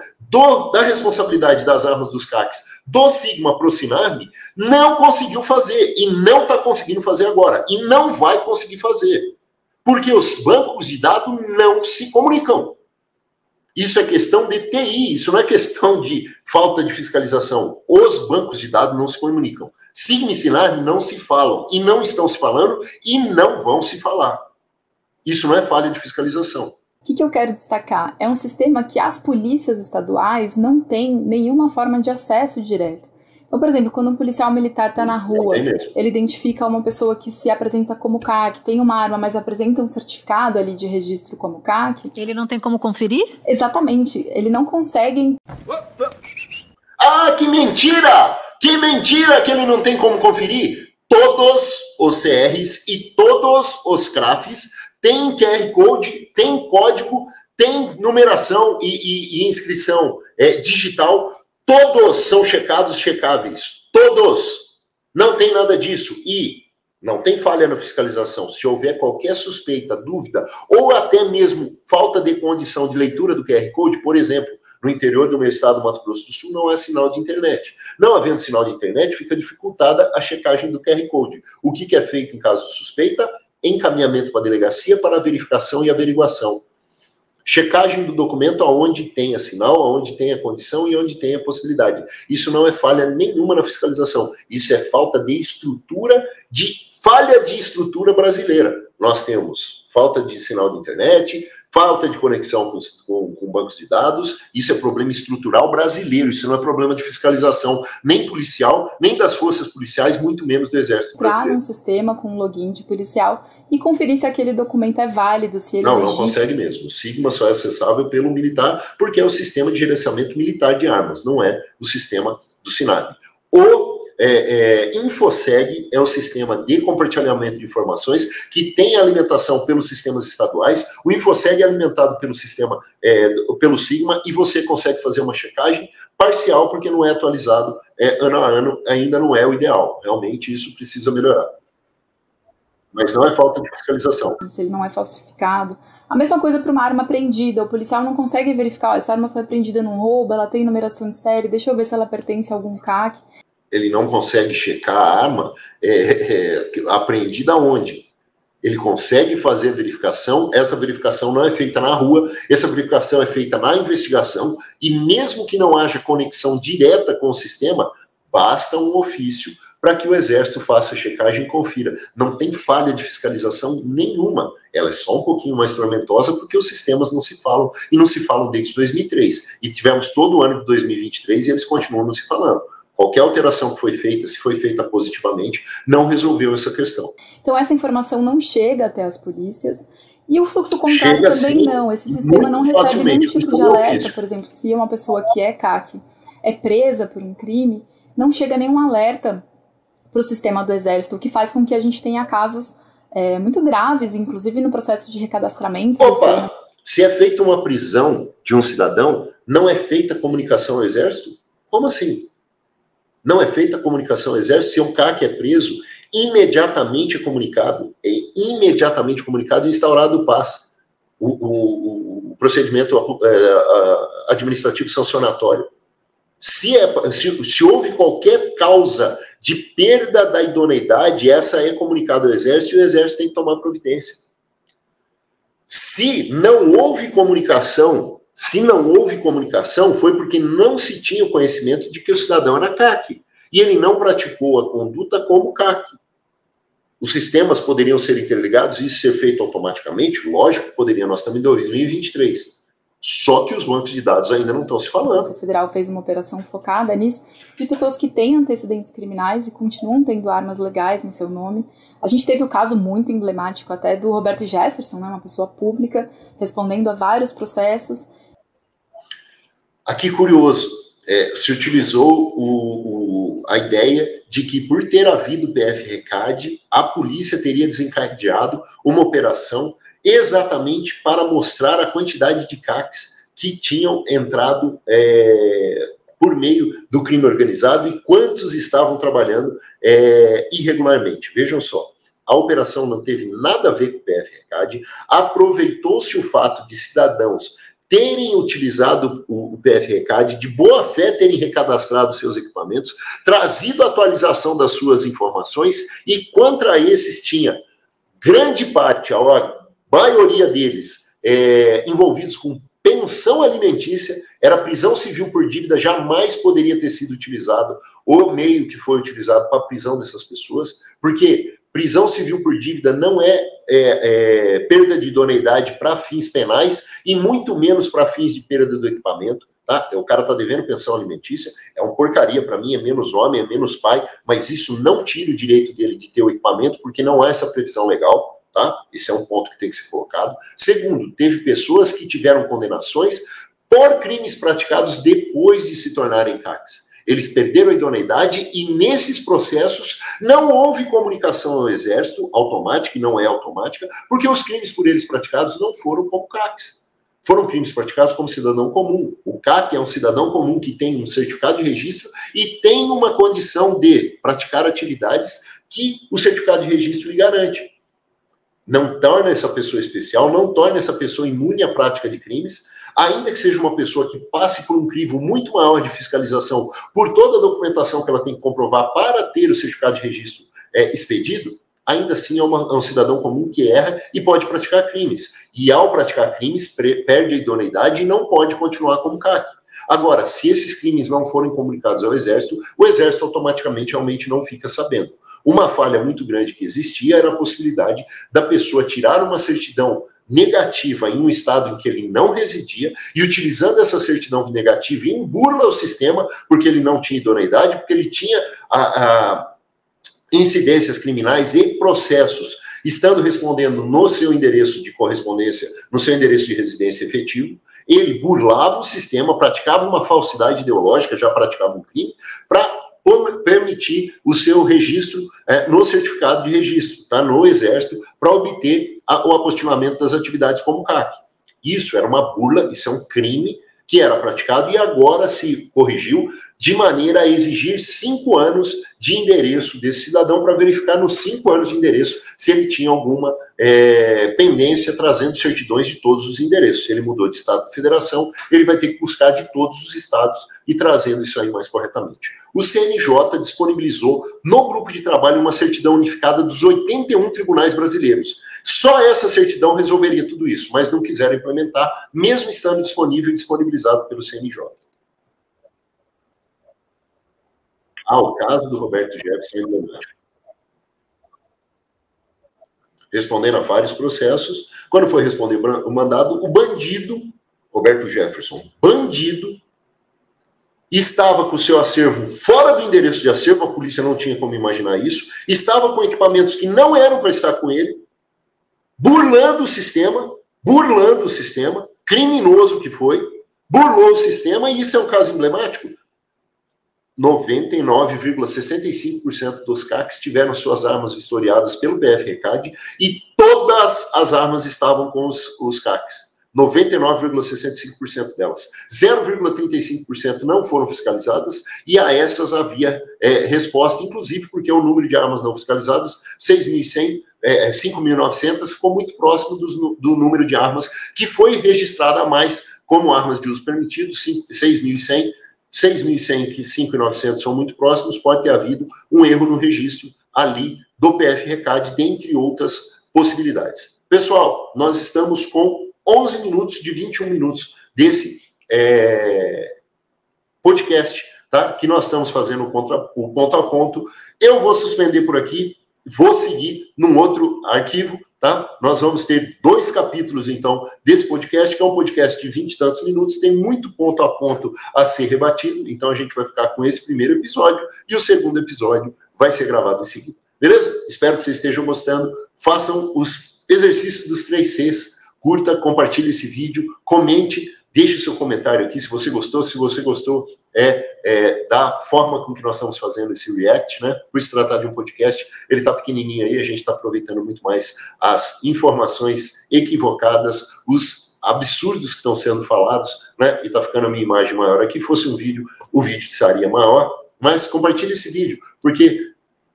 da responsabilidade das armas dos CACs do Sigma para o Sinarme, não conseguiu fazer. E não está conseguindo fazer agora. E não vai conseguir fazer. Porque os bancos de dados não se comunicam. Isso é questão de TI, isso não é questão de falta de fiscalização. Os bancos de dados não se comunicam. Sigma e Sinarme não se falam. E não estão se falando e não vão se falar. Isso não é falha de fiscalização. O que eu quero destacar? É um sistema que as polícias estaduais não têm nenhuma forma de acesso direto. Então, por exemplo, quando um policial militar está na rua, ele identifica uma pessoa que se apresenta como CAC, tem uma arma, mas apresenta um certificado ali de registro como CAC. Ele não tem como conferir? Exatamente. Ele não consegue... Que mentira! Que mentira que ele não tem como conferir! Todos os CRs e todos os CRAFs tem QR Code, tem código, tem numeração e inscrição digital. Todos são checados, checáveis. Todos. Não tem nada disso. E não tem falha na fiscalização. Se houver qualquer suspeita, dúvida, ou até mesmo falta de condição de leitura do QR Code, por exemplo, no interior do meu estado, Mato Grosso do Sul, não há sinal de internet. Não havendo sinal de internet, fica dificultada a checagem do QR Code. O que é feito em caso de suspeita? Encaminhamento para a delegacia para a verificação e averiguação. Checagem do documento aonde tenha sinal, aonde tenha condição e onde tenha possibilidade. Isso não é falha nenhuma na fiscalização. Isso é falta de estrutura, falha de estrutura brasileira. Nós temos falta de sinal de internet, falta de conexão com bancos de dados. Isso é problema estrutural brasileiro. Isso não é problema de fiscalização nem policial, nem das forças policiais, muito menos do Exército brasileiro. Criar um sistema com login de policial e conferir se aquele documento é válido, se ele é legítimo. Não consegue mesmo. O Sigma só é acessável pelo militar, porque é o sistema de gerenciamento militar de armas, não é o sistema do Sinarme. O InfoSeg é o sistema de compartilhamento de informações que tem alimentação pelos sistemas estaduais. O InfoSeg é alimentado pelo sistema, pelo Sigma, e você consegue fazer uma checagem parcial, porque não é atualizado ano a ano, ainda não é o ideal. Realmente isso precisa melhorar. Mas não é falta de fiscalização. Se ele não é falsificado. A mesma coisa para uma arma apreendida. O policial não consegue verificar, essa arma foi apreendida num roubo, ela tem numeração de série, deixa eu ver se ela pertence a algum CAC. Ele não consegue checar a arma apreendida onde? Ele consegue fazer a verificação, essa verificação não é feita na rua, essa verificação é feita na investigação, e mesmo que não haja conexão direta com o sistema, basta um ofício para que o Exército faça a checagem e confira. Não tem falha de fiscalização nenhuma. Ela é só um pouquinho mais tormentosa porque os sistemas não se falam, e não se falam desde 2003. E tivemos todo o ano de 2023 e eles continuam não se falando. Qualquer alteração que foi feita, se foi feita positivamente, não resolveu essa questão. Então essa informação não chega até as polícias. E o fluxo contrário também sim, não. Esse sistema não recebe nenhum tipo de alerta. Por exemplo, se uma pessoa que é CAC é presa por um crime, não chega nenhum alerta para o sistema do Exército, o que faz com que a gente tenha casos muito graves, inclusive no processo de recadastramento. Opa! Se é feita uma prisão de um cidadão, não é feita comunicação ao Exército? Como assim? Não é feita comunicação ao Exército? Se um CAC é preso, imediatamente é comunicado e instaurado o PAS, o procedimento administrativo sancionatório. Se houve qualquer causa de perda da idoneidade, essa é comunicada ao Exército e o Exército tem que tomar providência. Se não houve comunicação, foi porque não se tinha o conhecimento de que o cidadão era CAC. E ele não praticou a conduta como CAC. Os sistemas poderiam ser interligados e isso ser feito automaticamente? Lógico que poderia, nós estamos em 2023. Só que os bancos de dados ainda não estão se falando. A Polícia Federal fez uma operação focada nisso, de pessoas que têm antecedentes criminais e continuam tendo armas legais em seu nome. A gente teve o caso muito emblemático até do Roberto Jefferson, né, uma pessoa pública, respondendo a vários processos. Aqui, curioso, se utilizou a ideia de que, por ter havido PF-RECAD, a polícia teria desencadeado uma operação exatamente para mostrar a quantidade de CACs que tinham entrado por meio do crime organizado e quantos estavam trabalhando irregularmente. Vejam só, a operação não teve nada a ver com o PF-RECAD, aproveitou-se o fato de cidadãos terem utilizado o PF-RECAD, de boa fé terem recadastrado seus equipamentos, trazido a atualização das suas informações e contra esses tinha grande parte, a maioria deles envolvidos com pensão alimentícia, era prisão civil por dívida, jamais poderia ter sido utilizado o meio que foi utilizado para a prisão dessas pessoas, porque prisão civil por dívida não é perda de idoneidade para fins penais e muito menos para fins de perda do equipamento. Tá? O cara está devendo pensão alimentícia, é uma porcaria para mim, é menos homem, é menos pai, mas isso não tira o direito dele de ter o equipamento, porque não há essa previsão legal. Tá? Esse é um ponto que tem que ser colocado. Segundo, teve pessoas que tiveram condenações por crimes praticados depois de se tornarem CACs. Eles perderam a idoneidade e nesses processos não houve comunicação ao Exército automática, e não é automática, porque os crimes por eles praticados não foram como CACs. Foram crimes praticados como cidadão comum. O CAC é um cidadão comum que tem um certificado de registro e tem uma condição de praticar atividades que o certificado de registro lhe garante. Não torna essa pessoa especial, não torna essa pessoa imune à prática de crimes, ainda que seja uma pessoa que passe por um crivo muito maior de fiscalização, por toda a documentação que ela tem que comprovar para ter o certificado de registro expedido, ainda assim é um cidadão comum que erra e pode praticar crimes. E ao praticar crimes, perde a idoneidade e não pode continuar como CAC. Agora, se esses crimes não forem comunicados ao Exército, o Exército automaticamente realmente não fica sabendo. Uma falha muito grande que existia era a possibilidade da pessoa tirar uma certidão negativa em um estado em que ele não residia e utilizando essa certidão negativa em burla ao sistema, porque ele não tinha idoneidade, porque ele tinha incidências criminais e processos, estando respondendo no seu endereço de correspondência, no seu endereço de residência efetivo, ele burlava o sistema, praticava uma falsidade ideológica, já praticava um crime, para permitir o seu registro no certificado de registro, tá, no Exército, para obter o apostilamento das atividades como CAC. Isso era uma burla, isso é um crime que era praticado e agora se corrigiu de maneira a exigir 5 anos de endereço desse cidadão para verificar nos 5 anos de endereço se ele tinha alguma pendência trazendo certidões de todos os endereços. Se ele mudou de estado de federação, ele vai ter que buscar de todos os estados e trazendo isso aí mais corretamente. O CNJ disponibilizou no grupo de trabalho uma certidão unificada dos 81 tribunais brasileiros. Só essa certidão resolveria tudo isso, mas não quiseram implementar, mesmo estando disponível e disponibilizado pelo CNJ. O caso do Roberto Jefferson é emblemático. Respondendo a vários processos, quando foi responder o mandado, o bandido, Roberto Jefferson, bandido, estava com o seu acervo fora do endereço de acervo, a polícia não tinha como imaginar isso, estava com equipamentos que não eram para estar com ele, burlando o sistema, criminoso que foi, burlou o sistema, e isso é um caso emblemático. 99,65% dos CACs tiveram suas armas vistoriadas pelo PF-RECAD e todas as armas estavam com os CACs. 99,65% delas. 0,35% não foram fiscalizadas, e a essas havia resposta, inclusive porque o número de armas não fiscalizadas, 6.100, 5.900, ficou muito próximo do número de armas que foi registrada a mais como armas de uso permitido, 6.100, 6.100 que 5.900 são muito próximos, pode ter havido um erro no registro ali do PF-RECAD, dentre outras possibilidades. Pessoal, nós estamos com 11 minutos de 21 minutos desse podcast, tá? Que nós estamos fazendo o ponto a ponto. Eu vou suspender por aqui, vou seguir num outro arquivo, tá? Nós vamos ter 2 capítulos, então, desse podcast, que é um podcast de 20 e tantos minutos, tem muito ponto a ponto a ser rebatido, então a gente vai ficar com esse primeiro episódio, e o segundo episódio vai ser gravado em seguida. Beleza? Espero que vocês estejam gostando. Façam os exercícios dos 3 Cs. Curta, compartilhe esse vídeo, comente, deixe o seu comentário aqui se você gostou. Se você gostou da forma com que nós estamos fazendo esse React, né? Por se tratar de um podcast, ele está pequenininho aí, a gente está aproveitando muito mais as informações equivocadas, os absurdos que estão sendo falados, né? E está ficando a minha imagem maior aqui. Fosse um vídeo, o vídeo estaria maior, mas compartilhe esse vídeo, porque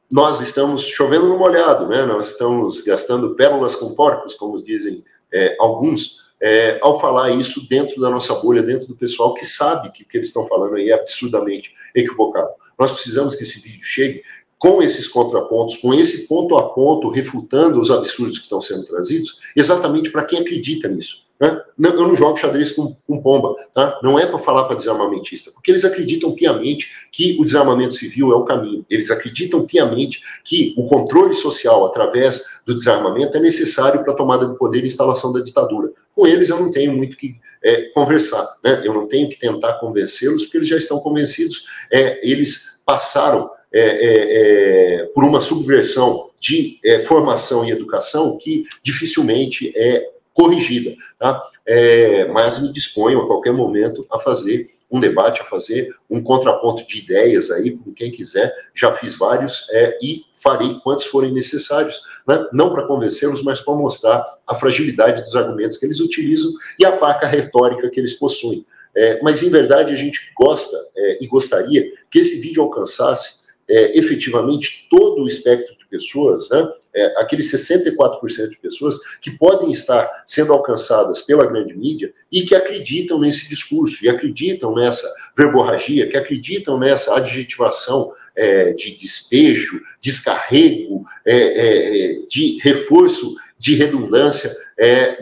nós estamos chovendo no molhado, né? Nós estamos gastando pérolas com porcos, como dizem alguns, ao falar isso dentro da nossa bolha, dentro do pessoal que sabe que o que eles estão falando aí é absurdamente equivocado. Nós precisamos que esse vídeo chegue com esses contrapontos, com esse ponto a ponto, refutando os absurdos que estão sendo trazidos, exatamente para quem acredita nisso. Né? Eu não jogo xadrez com pomba, tá? Não é para falar para desarmamentista, porque eles acreditam piamente que o desarmamento civil é o caminho. Eles acreditam piamente que o controle social através do desarmamento é necessário para a tomada de poder e instalação da ditadura. Com eles eu não tenho muito que conversar, né? Eu não tenho que tentar convencê-los, porque eles já estão convencidos. Eles passaram por uma subversão de formação e educação que dificilmente é corrigida, tá? Mas me disponho a qualquer momento a fazer um debate, a fazer um contraponto de ideias aí, com quem quiser. Já fiz vários e farei quantos forem necessários, né? Não para convencê-los, mas para mostrar a fragilidade dos argumentos que eles utilizam e a paca retórica que eles possuem. Mas, em verdade, a gente gosta e gostaria que esse vídeo alcançasse efetivamente todo o espectro de pessoas, né? Aqueles 64% de pessoas que podem estar sendo alcançadas pela grande mídia e que acreditam nesse discurso, e acreditam nessa verborragia, que acreditam nessa adjetivação de despejo, descarrego, de reforço de redundância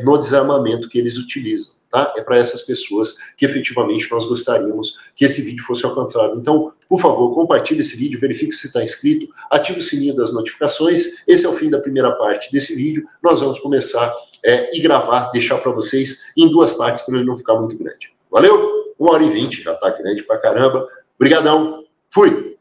no desarmamento que eles utilizam. Tá? É para essas pessoas que efetivamente nós gostaríamos que esse vídeo fosse alcançado. Então, por favor, compartilhe esse vídeo, verifique se está inscrito, ative o sininho das notificações. Esse é o fim da primeira parte desse vídeo. Nós vamos começar e gravar, deixar para vocês em 2 partes para ele não ficar muito grande. Valeu? 1h20, já está grande pra caramba. Obrigadão, fui!